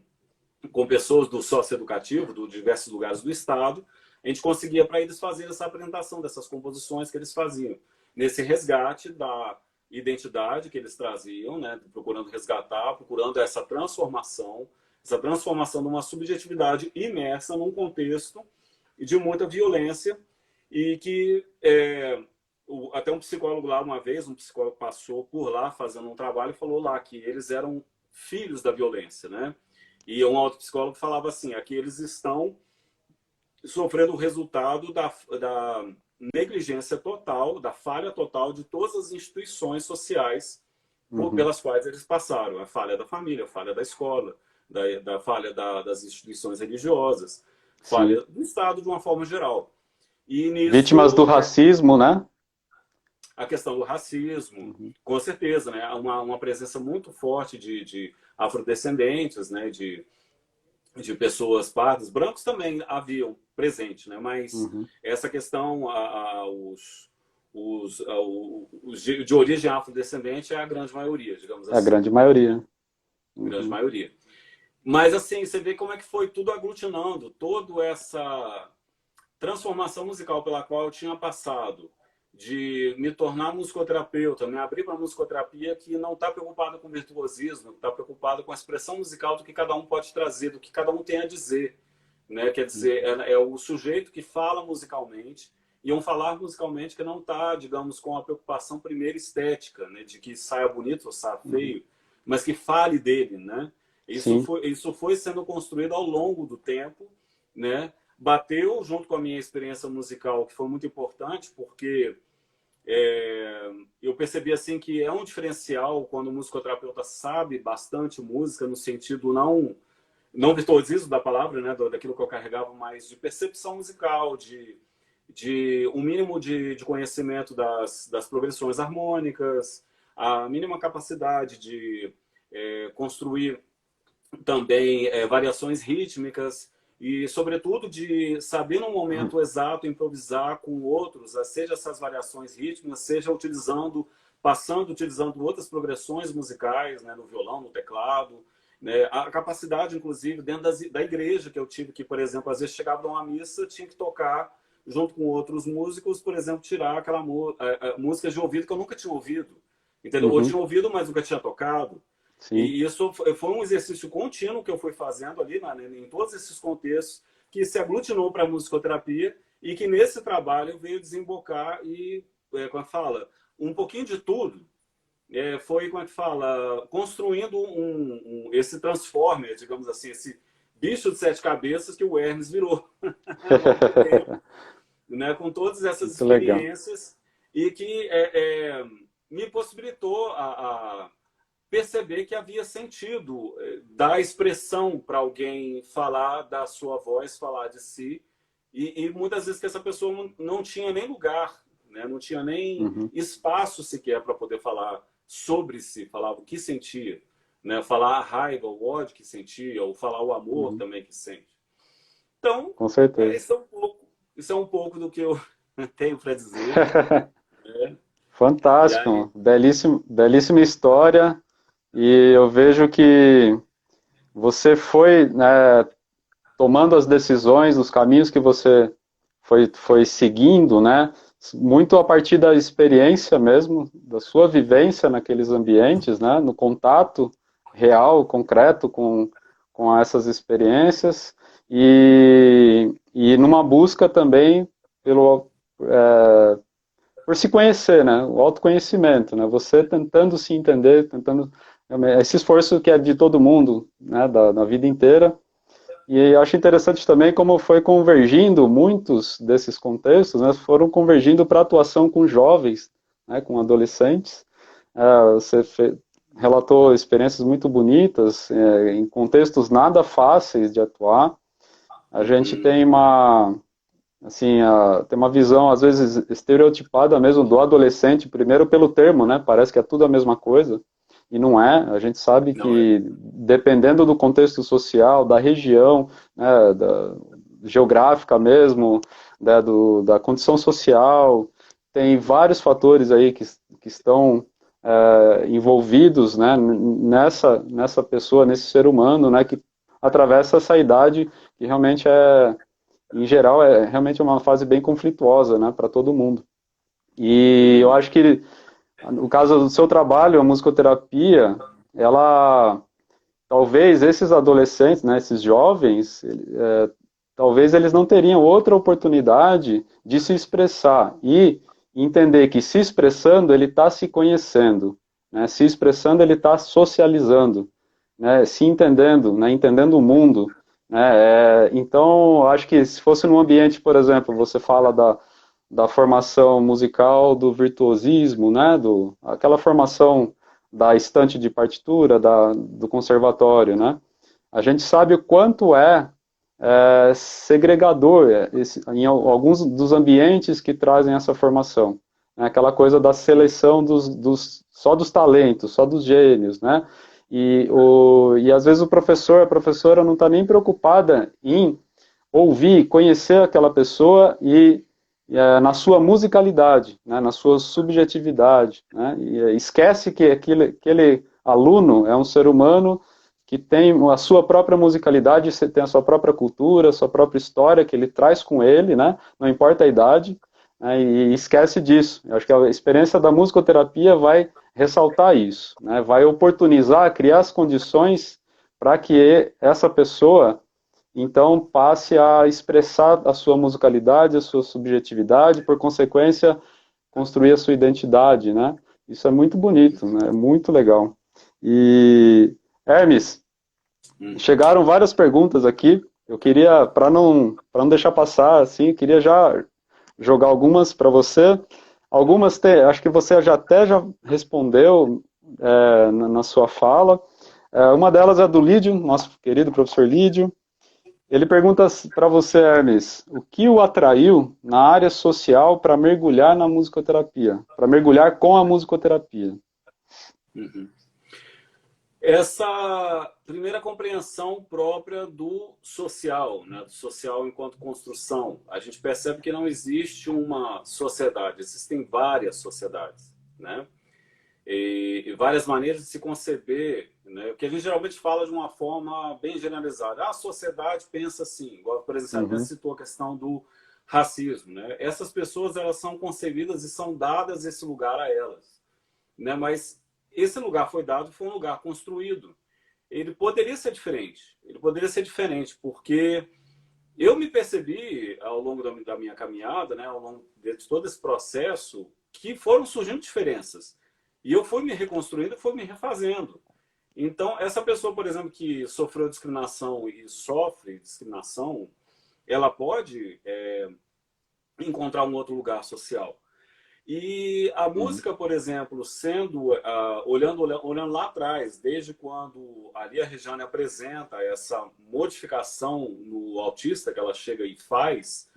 pessoas do socioeducativo, de diversos lugares do Estado. A gente conseguia para eles fazer essa apresentação dessas composições que eles faziam. Nesse resgate da identidade que eles traziam, né, procurando resgatar, procurando essa transformação de uma subjetividade imersa num contexto de muita violência e que até um psicólogo lá uma vez, um psicólogo passou por lá fazendo um trabalho e falou lá que eles eram filhos da violência, né? E um outro psicólogo falava assim, aqui eles estão sofrendo o resultado da negligência total, da falha total de todas as instituições sociais pelas quais eles passaram. A falha da família, a falha da escola, da falha das instituições religiosas, falha do Estado de uma forma geral. E nisso, vítimas do racismo, né? A questão do racismo, com certeza, né? Uma presença muito forte de afrodescendentes, né? De de pessoas pardas, brancos também haviam presente, né? Mas Uhum. essa questão, os de origem afrodescendente é a grande maioria, digamos É a assim. grande maioria. Grande Uhum. maioria. Mas assim, você vê como é que foi tudo aglutinando, toda essa transformação musical pela qual eu tinha passado, de me tornar musicoterapeuta, me abrir para a musicoterapia que não está preocupada com virtuosismo, está preocupada com a expressão musical do que cada um pode trazer, do que cada um tem a dizer. Né? Quer dizer, é o sujeito que fala musicalmente, e um falar musicalmente que não está, digamos, com a preocupação primeiro estética, né? De que saia bonito ou saia Uhum. feio, mas que fale dele. Né? Sim. Isso foi sendo construído ao longo do tempo, né? Bateu junto com a minha experiência musical, que foi muito importante, porque eu percebi assim que é um diferencial quando o musicoterapeuta sabe bastante música, no sentido não virtuosismo da palavra, né, daquilo que eu carregava, mas de percepção musical, de um mínimo de conhecimento das progressões harmônicas, a mínima capacidade de construir também variações rítmicas e, sobretudo, de saber no momento exato improvisar com outros, seja essas variações rítmicas, seja utilizando outras progressões musicais, né, no violão, no teclado, né, a capacidade, inclusive, dentro da igreja que eu tive, que, por exemplo, às vezes chegava numa missa, tinha que tocar junto com outros músicos, por exemplo, tirar aquela música de ouvido que eu nunca tinha ouvido, entendeu? Ou Uhum. tinha ouvido, mas nunca tinha tocado. Sim. E isso foi um exercício contínuo que eu fui fazendo ali, né, em todos esses contextos, que se aglutinou para a musicoterapia e que nesse trabalho veio desembocar e, como é que fala, um pouquinho de tudo. Foi, como é que fala, construindo esse transformer, digamos assim, esse bicho de sete cabeças que o Hermes virou ao longo do tempo, né, com todas essas Muito legal. experiências e que me possibilitou a perceber que havia sentido dar expressão para alguém falar da sua voz, falar de si, e muitas vezes que essa pessoa não tinha nem lugar, né? Não tinha nem Uhum. espaço sequer para poder falar sobre si, falar o que sentia, né? Falar a raiva, o ódio que sentia, ou falar o amor Uhum. também que sente. Então, Com certeza. isso é um pouco do que eu tenho para dizer. Né? E aí, Fantástico, belíssimo, belíssima história. E eu vejo que você foi, né, tomando as decisões, os caminhos que você foi seguindo, né, muito a partir da experiência mesmo, da sua vivência naqueles ambientes, né, no contato real, concreto com essas experiências e numa busca também pelo, por se conhecer, né? O autoconhecimento, né? Você tentando se entender, tentando esse esforço que é de todo mundo, né? Da vida inteira. E eu acho interessante também como foi convergindo muitos desses contextos, né? Foram convergindo para atuação com jovens, né? Com adolescentes. Você relatou experiências muito bonitas, em contextos nada fáceis de atuar. A gente uhum, tem assim, tem uma visão, às vezes, estereotipada mesmo do adolescente, primeiro pelo termo, né? Parece que é tudo a mesma coisa, e não é. A gente sabe não é. que, dependendo do contexto social, da região, né, geográfica mesmo, né, da condição social, tem vários fatores aí que estão envolvidos, né, nessa pessoa, nesse ser humano, né, que atravessa essa idade que realmente em geral, é realmente uma fase bem conflituosa, né, para todo mundo. E eu Uhum. acho que, no caso do seu trabalho, a musicoterapia, ela, talvez esses adolescentes, né, esses jovens, talvez eles não teriam outra oportunidade de se expressar e entender que se expressando, ele está se conhecendo, né, se expressando, ele está socializando, né, se entendendo, né, entendendo o mundo, né, então, acho que se fosse num ambiente, por exemplo, você fala da formação musical, do virtuosismo, né, aquela formação da estante de partitura, do conservatório, né, a gente sabe o quanto segregador em alguns dos ambientes que trazem essa formação, né, aquela coisa da seleção só dos talentos, só dos gênios, né, E às vezes o professor, a professora não está nem preocupada em ouvir, conhecer aquela pessoa na sua musicalidade, né, na sua subjetividade, né, e esquece que aquele aluno é um ser humano que tem a sua própria musicalidade, você tem a sua própria cultura, a sua própria história que ele traz com ele, né, não importa a idade, né, e esquece disso. Eu acho que a experiência da musicoterapia vai ressaltar isso, né, vai oportunizar, criar as condições para que essa pessoa então passe a expressar a sua musicalidade, a sua subjetividade, por consequência, construir a sua identidade, né? Isso é muito bonito, né? É muito legal. E, Hermes, chegaram várias perguntas aqui. Eu queria, para não deixar passar, assim, queria já jogar algumas para você. Algumas, acho que você já respondeu na sua fala. Uma delas é do Lídio, nosso querido professor Lídio. Ele pergunta para você, Hermes, o que o atraiu na área social para mergulhar na musicoterapia, para mergulhar com a musicoterapia? Uhum. Essa primeira compreensão própria do social, né? Do social enquanto construção. A gente percebe que não existe uma sociedade, existem várias sociedades, né? E várias maneiras de se conceber, né? Que a gente geralmente fala de uma forma bem generalizada. A sociedade pensa assim, igual, por exemplo, você citou a questão do racismo, né? Essas pessoas, elas são concebidas e são dadas esse lugar a elas, né? Mas esse lugar foi um lugar construído. Ele poderia ser diferente. Ele poderia ser diferente, porque eu me percebi ao longo da minha caminhada, né, ao longo de todo esse processo, que foram surgindo diferenças. E eu fui me reconstruindo, fui me refazendo. Então, essa pessoa, por exemplo, que sofreu discriminação e sofre discriminação, ela pode encontrar um outro lugar social. E a música, por exemplo, sendo olhando lá atrás, desde quando ali a Regiane apresenta essa modificação no autista que ela chega e faz,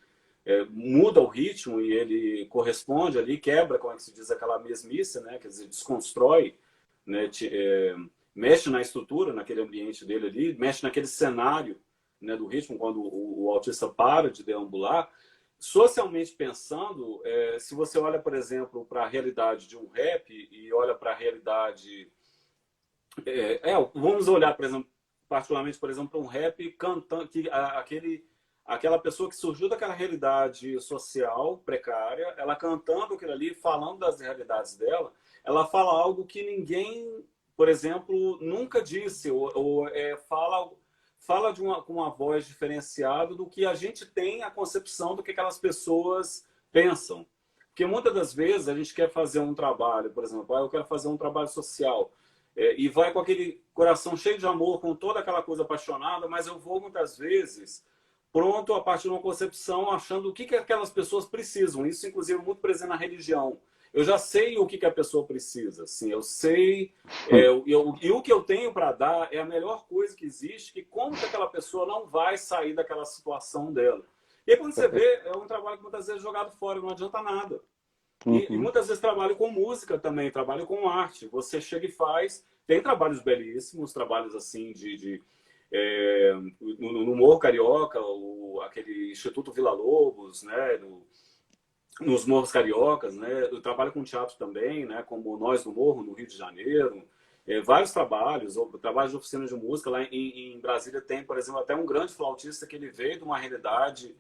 muda o ritmo e ele corresponde ali, quebra, como é que se diz, aquela mesmice, né? Quer dizer, desconstrói, né? Mexe na estrutura, naquele ambiente dele ali, mexe naquele cenário, né, do ritmo, quando o autista para de deambular. Socialmente pensando, se você olha, por exemplo, para a realidade de um rap e olha para a realidade... vamos olhar, por exemplo, particularmente, por exemplo, para um rap cantando, aquela pessoa que surgiu daquela realidade social precária, ela cantando aquilo ali, falando das realidades dela, ela fala algo que ninguém, por exemplo, nunca disse, ou fala com uma voz diferenciada do que a gente tem a concepção do que aquelas pessoas pensam. Porque muitas das vezes a gente quer fazer um trabalho, por exemplo, eu quero fazer um trabalho social, e vai com aquele coração cheio de amor, com toda aquela coisa apaixonada, mas eu vou muitas vezes pronto a partir de uma concepção achando o que aquelas pessoas precisam. Isso, inclusive, é muito presente na religião. Eu já sei o que a pessoa precisa, assim, eu sei, e o que eu tenho para dar é a melhor coisa que existe, que como que aquela pessoa não vai sair daquela situação dela. E aí, quando você vê, é um trabalho que muitas vezes é jogado fora, não adianta nada. E muitas vezes trabalho com música também, trabalho com arte. Você chega e faz, tem trabalhos belíssimos, trabalhos assim no Morro Carioca, aquele Instituto Vila Lobos, né, nos Morros Cariocas, né? Eu trabalho com teatro também, né? Como Nós do Morro, no Rio de Janeiro. Vários trabalhos de oficinas de música. Lá em Brasília tem, por exemplo, até um grande flautista que ele veio de uma realidade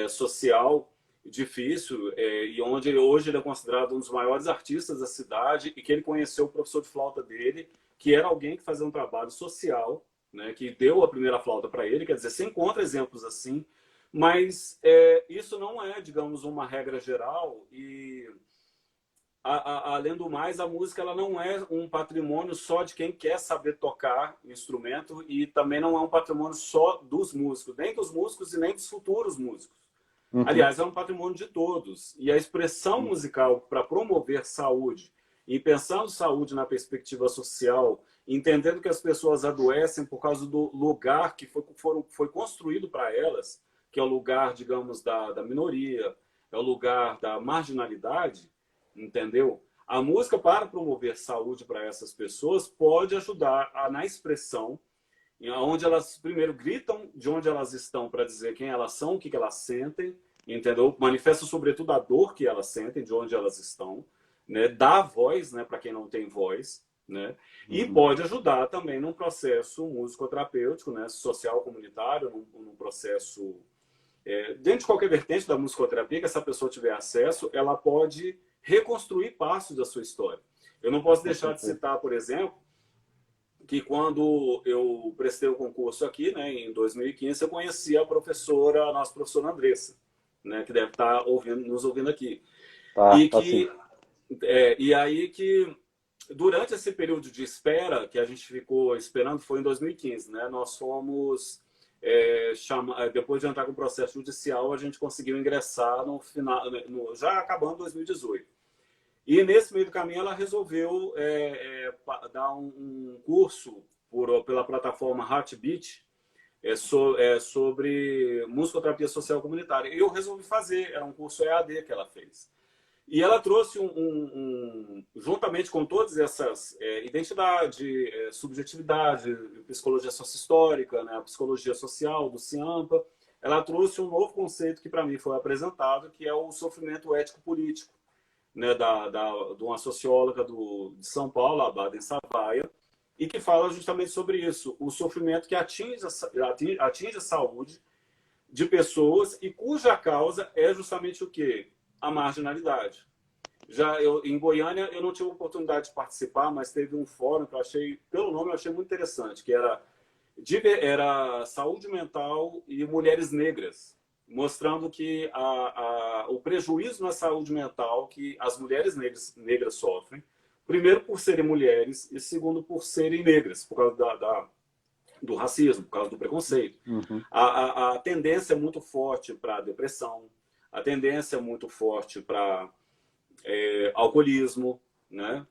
social difícil, e onde hoje ele é considerado um dos maiores artistas da cidade, e que ele conheceu o professor de flauta dele, que era alguém que fazia um trabalho social, né? Que deu a primeira flauta para ele. Quer dizer, você encontra exemplos assim, mas isso não é, digamos, uma regra geral. E além do mais, a música ela não é um patrimônio só de quem quer saber tocar o instrumento, e também não é um patrimônio só dos músicos, nem dos músicos e nem dos futuros músicos. Aliás, é um patrimônio de todos. E a expressão musical para promover saúde, e pensando saúde na perspectiva social, entendendo que as pessoas adoecem por causa do lugar que foi construído para elas, que é o lugar, digamos, da minoria, é o lugar da marginalidade, entendeu? A música, para promover saúde para essas pessoas, pode ajudar na expressão, onde elas primeiro gritam de onde elas estão para dizer quem elas são, o que elas sentem, entendeu? Manifesta sobretudo a dor que elas sentem, de onde elas estão, né? Dá voz, né, para quem não tem voz, né? E pode ajudar também num processo musicoterapêutico, né, social comunitário, num processo dentro de qualquer vertente da musicoterapia que essa pessoa tiver acesso, ela pode reconstruir passos da sua história. Eu não posso deixar de citar, por exemplo, que quando eu prestei o concurso aqui, né, em 2015, eu conheci a nossa professora Andressa, né, que deve estar nos ouvindo aqui. E aí que, durante esse período de espera, que a gente ficou esperando, foi em 2015, né, nós fomos... depois de entrar com o processo judicial, a gente conseguiu ingressar no final, já acabando 2018. E nesse meio do caminho ela resolveu dar um curso pela plataforma Heartbeat sobre musicoterapia social comunitária. E eu resolvi fazer, era um curso EAD que ela fez. E ela trouxe juntamente com todas essas identidade, subjetividade, psicologia sociohistórica, né, a psicologia social do CIAMPA, ela trouxe um novo conceito que para mim foi apresentado, que é o sofrimento ético-político, né, de uma socióloga de São Paulo, a Baden Savaia, e que fala justamente sobre isso, o sofrimento que atinge a saúde de pessoas e cuja causa é justamente o quê? A marginalidade. Em Goiânia eu não tive a oportunidade de participar, mas teve um fórum que eu achei, pelo nome eu achei muito interessante, que era saúde mental e mulheres negras, mostrando que o prejuízo na saúde mental que as mulheres negras sofrem, primeiro por serem mulheres e segundo por serem negras, por causa do racismo, por causa do preconceito. A tendência é muito forte para depressão, a tendência é muito forte para alcoolismo, né?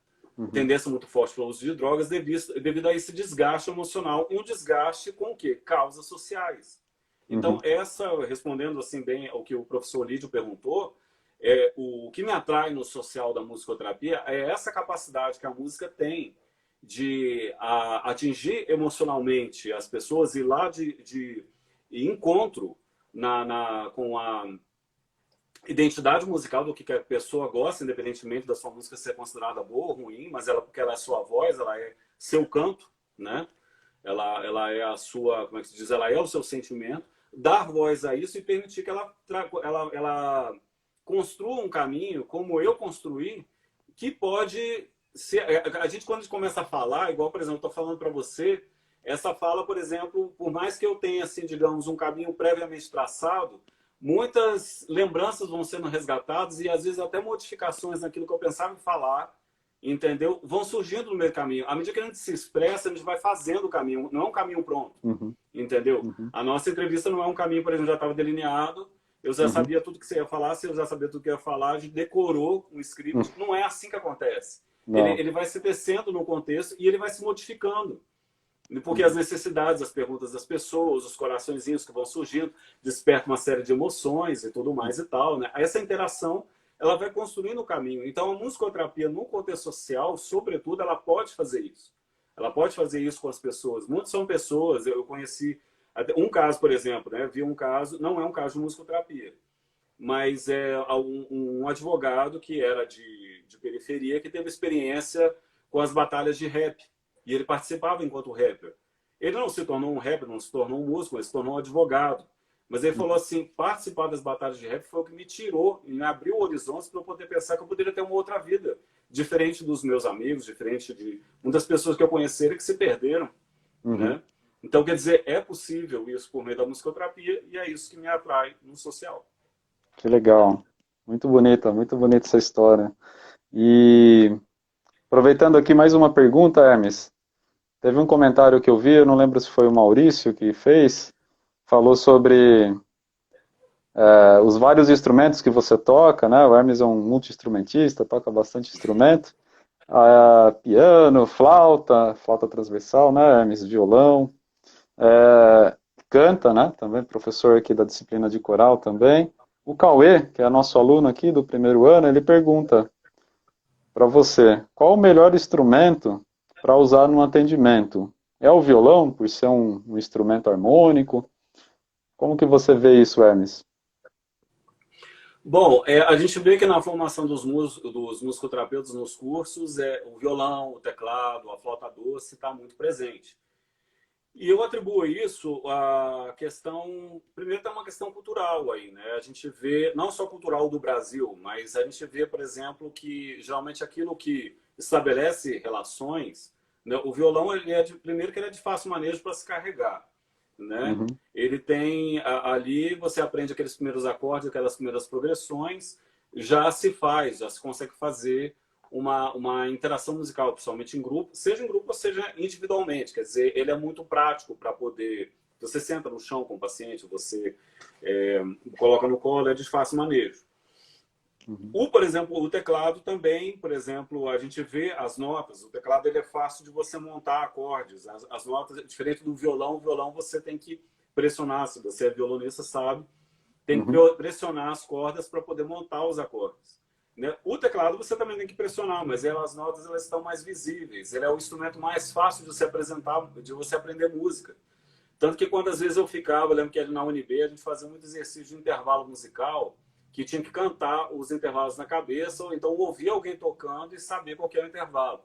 Tendência muito forte para o uso de drogas devido a esse desgaste emocional, um desgaste com o quê? Causas sociais. Então, respondendo assim bem ao que o professor Lídio perguntou, o que me atrai no social da musicoterapia é essa capacidade que a música tem de atingir emocionalmente as pessoas e lá de encontro com a identidade musical do que a pessoa gosta, independentemente da sua música ser considerada boa ou ruim, mas porque ela é sua voz, ela é seu canto, né? Ela é a sua, como é que se diz? Ela é o seu sentimento. Dar voz a isso e permitir que ela construa um caminho, como eu construí, que pode ser... A gente, quando a gente começa a falar, igual, por exemplo, estou falando para você, essa fala, por exemplo, por mais que eu tenha, assim, digamos, um caminho previamente traçado, muitas lembranças vão sendo resgatadas e, às vezes, até modificações naquilo que eu pensava em falar, entendeu? Vão surgindo no meio do caminho. À medida que a gente se expressa, a gente vai fazendo o caminho. Não é um caminho pronto, entendeu? A nossa entrevista não é um caminho, por exemplo, já estava delineado, eu já sabia tudo que você ia falar, se eu já sabia tudo que ia falar, a gente decorou um script. Não é assim que acontece. Ele vai se descendo no contexto e ele vai se modificando. Porque as necessidades, as perguntas das pessoas, os coraçõezinhos que vão surgindo, despertam uma série de emoções e tudo mais e tal, né? Essa interação, ela vai construindo o caminho. Então, a musicoterapia, no contexto social, sobretudo, ela pode fazer isso. Ela pode fazer isso com as pessoas. Muitas são pessoas, eu conheci um caso, por exemplo, né? Vi um caso, não é um caso de musicoterapia, mas é um advogado que era de periferia, que teve experiência com as batalhas de rap. E ele participava enquanto rapper. Ele não se tornou um rapper, não se tornou um músico, ele se tornou um advogado. Mas ele falou assim, participar das batalhas de rap foi o que me tirou e me abriu horizontes para eu poder pensar que eu poderia ter uma outra vida, diferente dos meus amigos, diferente de muitas pessoas que eu conheci que se perderam. Né? Então, quer dizer, é possível isso por meio da musicoterapia e é isso que me atrai no social. Que legal. Muito bonita essa história. E aproveitando aqui mais uma pergunta, Hermes. Teve um comentário que eu vi, eu não lembro se foi o Maurício que fez, falou sobre os vários instrumentos que você toca, né? O Hermes é um multi-instrumentista, toca bastante instrumento. Piano, flauta transversal, né, Hermes? Violão. Canta, né? Também professor aqui da disciplina de coral também. O Cauê, que é nosso aluno aqui do primeiro ano, ele pergunta: para você, qual o melhor instrumento para usar no atendimento? É o violão, por ser um instrumento harmônico? Como que você vê isso, Hermes? Bom, a gente vê que na formação dos musicoterapeutas nos cursos, o violão, o teclado, a flauta doce está muito presente. E eu atribuo isso à questão, primeiro tem uma questão cultural aí, né? A gente vê, não só cultural do Brasil, mas a gente vê, por exemplo, que geralmente aquilo que estabelece relações, né? O violão, primeiro que ele é de fácil manejo para se carregar, né? Uhum, Ele tem, ali você aprende aqueles primeiros acordes, aquelas primeiras progressões, já se consegue fazer uma interação musical, principalmente em grupo ou seja individualmente. Quer dizer, ele é muito prático para poder. Você senta no chão com o paciente, você coloca no colo, é de fácil manejo. uhum, Por exemplo, o teclado também, por exemplo, a gente vê as notas. O teclado ele é fácil de você montar acordes. As notas, diferente do violão, o violão você tem que pressionar. Se você é violonista, sabe, tem que uhum, pressionar as cordas para poder montar os acordes. Né? O teclado você também tem que pressionar, mas as notas elas estão mais visíveis. Ele é o instrumento mais fácil de você apresentar, de você aprender música. Tanto que quando às vezes eu ficava, eu lembro que na UNB a gente fazia muito exercício de intervalo musical, que tinha que cantar os intervalos na cabeça, ou então ouvir alguém tocando e saber qual que é o intervalo.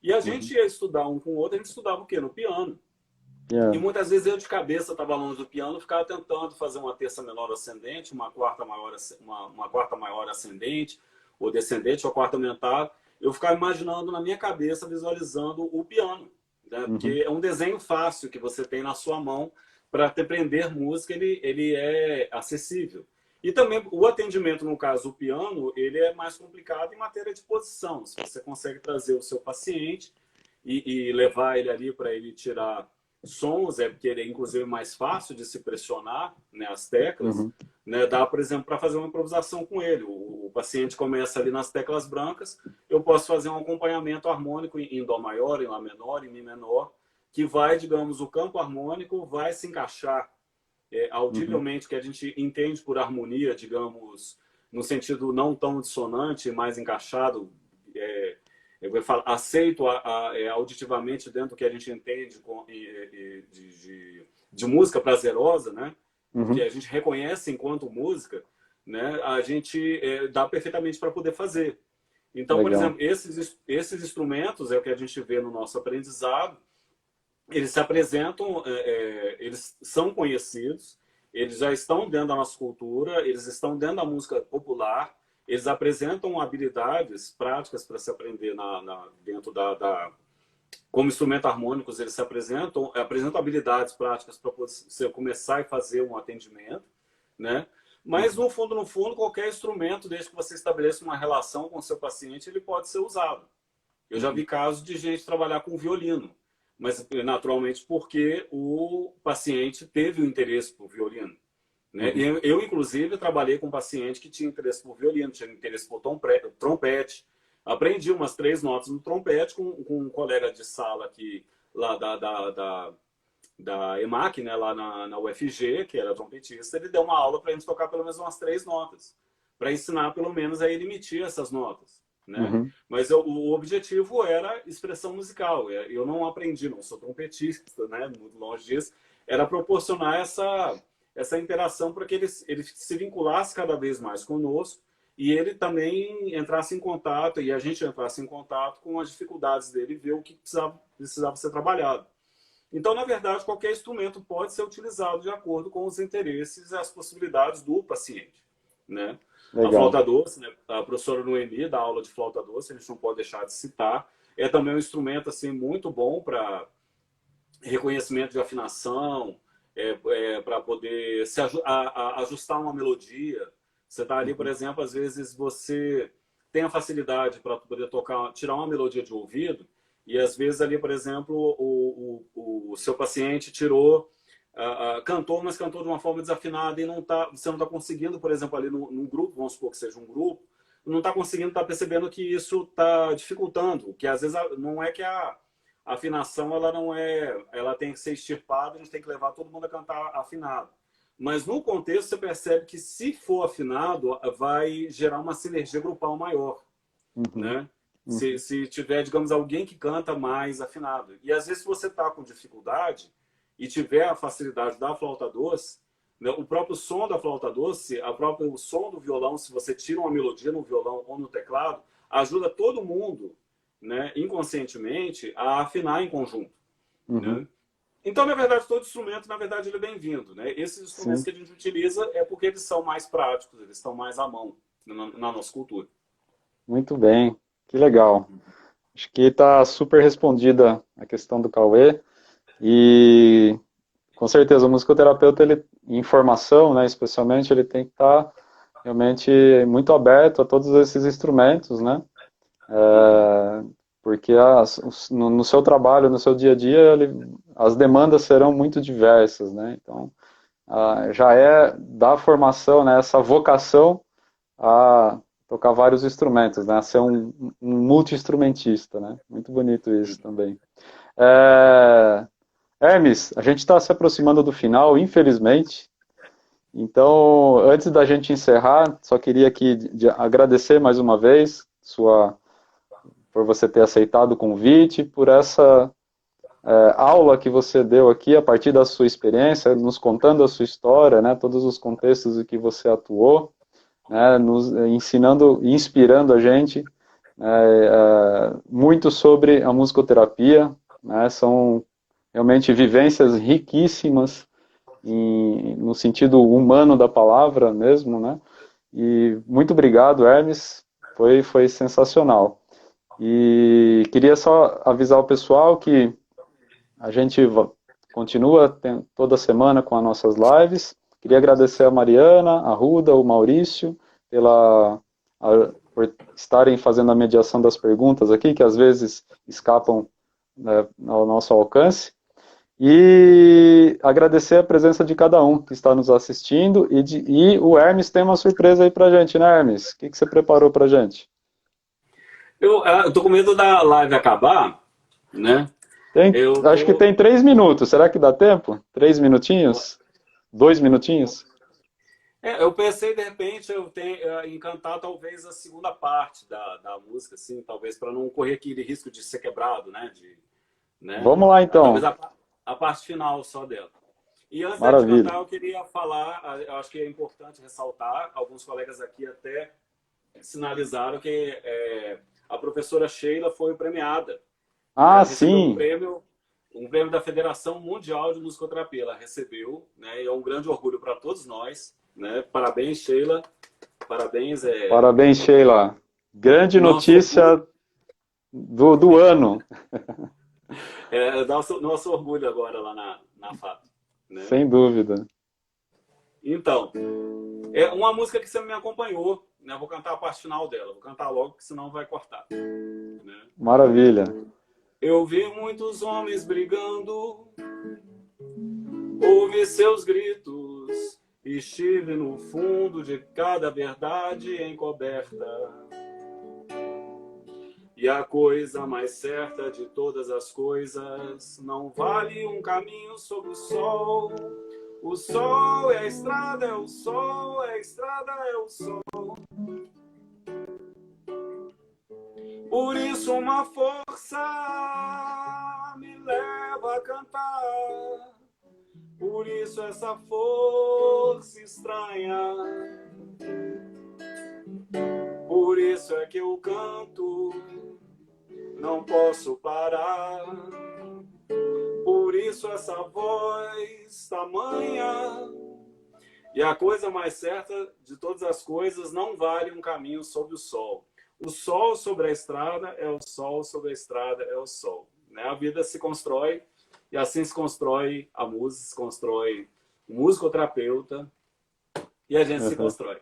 E a gente uhum. ia estudar um com o outro, a gente estudava o quê? No piano. E Yeah. muitas vezes eu de cabeça estava longe do piano, ficava tentando fazer uma terça menor ascendente, uma quarta maior ascendente, ou descendente, ou quarta aumentada. Eu ficava imaginando na minha cabeça, visualizando o piano. Né? Uhum, Porque é um desenho fácil que você tem na sua mão para aprender música, ele é acessível. E também o atendimento, no caso, o piano, ele é mais complicado em matéria de posição. Se você consegue trazer o seu paciente e levar ele ali para ele tirar sons, porque ele é inclusive mais fácil de se pressionar, né, as teclas, uhum, né, dá, por exemplo, para fazer uma improvisação com ele. O paciente começa ali nas teclas brancas, eu posso fazer um acompanhamento harmônico em Dó maior, em Lá menor, em Mi menor, que vai, digamos, o campo harmônico vai se encaixar uhum, audivelmente, que a gente entende por harmonia, digamos, no sentido não tão dissonante, mais encaixado, eu vou falar, aceito auditivamente dentro do que a gente entende de música prazerosa, né? Que uhum. a gente reconhece enquanto música, né? A gente dá perfeitamente para poder fazer. Então, por Legal. exemplo, esses instrumentos é o que a gente vê no nosso aprendizado, eles se apresentam, eles são conhecidos, eles já estão dentro da nossa cultura, eles estão dentro da música popular, eles apresentam habilidades práticas para se aprender dentro como instrumento harmônicos, eles apresentam habilidades práticas para você começar e fazer um atendimento, né? Mas Uhum, no fundo, qualquer instrumento, desde que você estabeleça uma relação com o seu paciente, ele pode ser usado. Eu já vi uhum, casos de gente trabalhar com violino, mas naturalmente porque o paciente teve o interesse por violino. Né? uhum, Inclusive, trabalhei com um paciente que tinha interesse por violino, tinha interesse por trompete. Aprendi umas 3 notas no trompete com um colega de sala aqui, lá da EMAC, né, lá na UFG, que era trompetista. Ele deu uma aula para a gente tocar pelo menos umas 3 notas, para ensinar pelo menos a ele emitir essas notas. Né? uhum. Mas o objetivo era expressão musical. Eu não aprendi, não sou trompetista, né? Muito longe disso. Era proporcionar essa interação para que ele se vinculasse cada vez mais conosco e ele também entrasse em contato e a gente entrasse em contato com as dificuldades dele e ver o que precisava ser trabalhado. Então, na verdade, qualquer instrumento pode ser utilizado de acordo com os interesses e as possibilidades do paciente. Né? A Legal. flauta doce, né? A professora Noemi dá aula de flauta doce, a gente não pode deixar de citar. É também um instrumento assim, muito bom para reconhecimento de afinação, para poder ajustar uma melodia. Você está ali, por Uhum, exemplo, às vezes você tem a facilidade para poder tocar, tirar uma melodia de ouvido, e às vezes ali, por exemplo, o seu paciente cantou, mas cantou de uma forma desafinada e você não está conseguindo, por exemplo, ali num grupo, vamos supor que seja um grupo, não está conseguindo, está percebendo que isso está dificultando, que às vezes não é que a afinação ela não é, ela tem que ser extirpada, a gente tem que levar todo mundo a cantar afinado. Mas no contexto você percebe que se for afinado, vai gerar uma sinergia grupal maior, uhum. né? Se tiver, digamos, alguém que canta mais afinado. E às vezes, se você está com dificuldade e tiver a facilidade da flauta doce, né, o próprio som da flauta doce, o som do violão, se você tira uma melodia no violão ou no teclado, ajuda todo mundo, né, inconscientemente, a afinar em conjunto. Né? Então, na verdade, todo instrumento, na verdade, ele é bem-vindo. Né? Esses instrumentos que a gente utiliza é porque eles são mais práticos, eles estão mais à mão na nossa cultura. Muito bem, que legal. Acho que está super respondida a questão do Cauê. E com certeza o musicoterapeuta, ele, em formação, né, especialmente, ele tem que estar realmente muito aberto a todos esses instrumentos, né? Porque no seu trabalho, no seu dia a dia, as demandas serão muito diversas, né? Então, já é da formação, né, essa vocação a tocar vários instrumentos, né? A ser um multi-instrumentista, né? Muito bonito isso também. Hermes, a gente está se aproximando do final, infelizmente. Então, antes da gente encerrar, só queria aqui agradecer mais uma vez por você ter aceitado o convite, por essa aula que você deu aqui a partir da sua experiência, nos contando a sua história, né, todos os contextos em que você atuou, né, nos ensinando e inspirando a gente muito sobre a musicoterapia, né, são realmente vivências riquíssimas no sentido humano da palavra mesmo, né, e muito obrigado, Hermes, foi sensacional. E queria só avisar o pessoal que a gente continua toda semana com as nossas lives. Queria agradecer a Mariana, a Ruda, o Maurício, por estarem fazendo a mediação das perguntas aqui, que às vezes escapam, né, ao nosso alcance. E agradecer a presença de cada um que está nos assistindo. E o Hermes tem uma surpresa aí pra gente, né, Hermes? O que você preparou pra gente? Eu tô com medo da live acabar, né? Acho que tem 3 minutos. Será que dá tempo? 3 minutinhos? 2 minutinhos? Eu pensei, de repente, em cantar talvez a segunda parte da música, assim, talvez para não correr aquele risco de ser quebrado, né? Vamos lá, então. Talvez a parte final só dela. E antes de cantar, eu queria falar, eu acho que é importante ressaltar, alguns colegas aqui até sinalizaram que a professora Sheila foi premiada. Ah, sim! Um prêmio da Federação Mundial de Musicoterapia. Ela recebeu, né? E é um grande orgulho para todos nós. Né? Parabéns, Sheila. Parabéns. Parabéns, Sheila. Grande notícia do ano. Nosso orgulho agora lá na FAP. Né? Sem dúvida. Então, é uma música que você me acompanhou. Né? Vou cantar a parte final dela. Vou cantar logo, porque senão vai cortar. Né? Maravilha. Eu vi muitos homens brigando, ouvi seus gritos, estive no fundo de cada verdade encoberta. E a coisa mais certa de todas as coisas não vale um caminho sobre o sol. O sol é a estrada, é o sol, é a estrada, é o sol. Por isso uma força me leva a cantar. Por isso essa força estranha. Por isso é que eu canto, não posso parar. Por isso essa voz tamanha. E a coisa mais certa de todas as coisas não vale um caminho sobre o sol. O sol sobre a estrada é o sol sobre a estrada é o sol. Né? A vida se constrói e assim se constrói a música, se constrói o musicoterapeuta e a gente se constrói.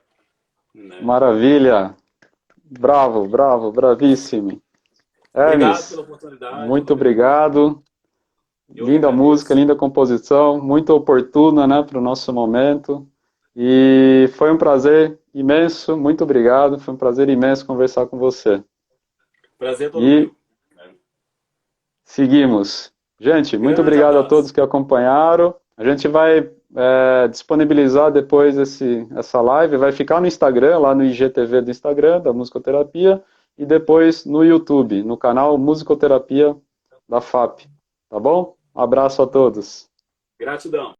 Né? Maravilha! Bravo, bravo, bravíssimo. Obrigado pela oportunidade. Muito obrigado. Linda música, linda composição, muito oportuna, né, para o nosso momento. E foi um prazer imenso, muito obrigado, foi um prazer imenso conversar com você. Prazer todo meu. Seguimos. Gente, muito obrigado a todos que acompanharam. A gente vai disponibilizar depois essa live, vai ficar no Instagram, lá no IGTV do Instagram, da Musicoterapia, e depois no YouTube, no canal Musicoterapia da FAP. Tá bom? Um abraço a todos. Gratidão.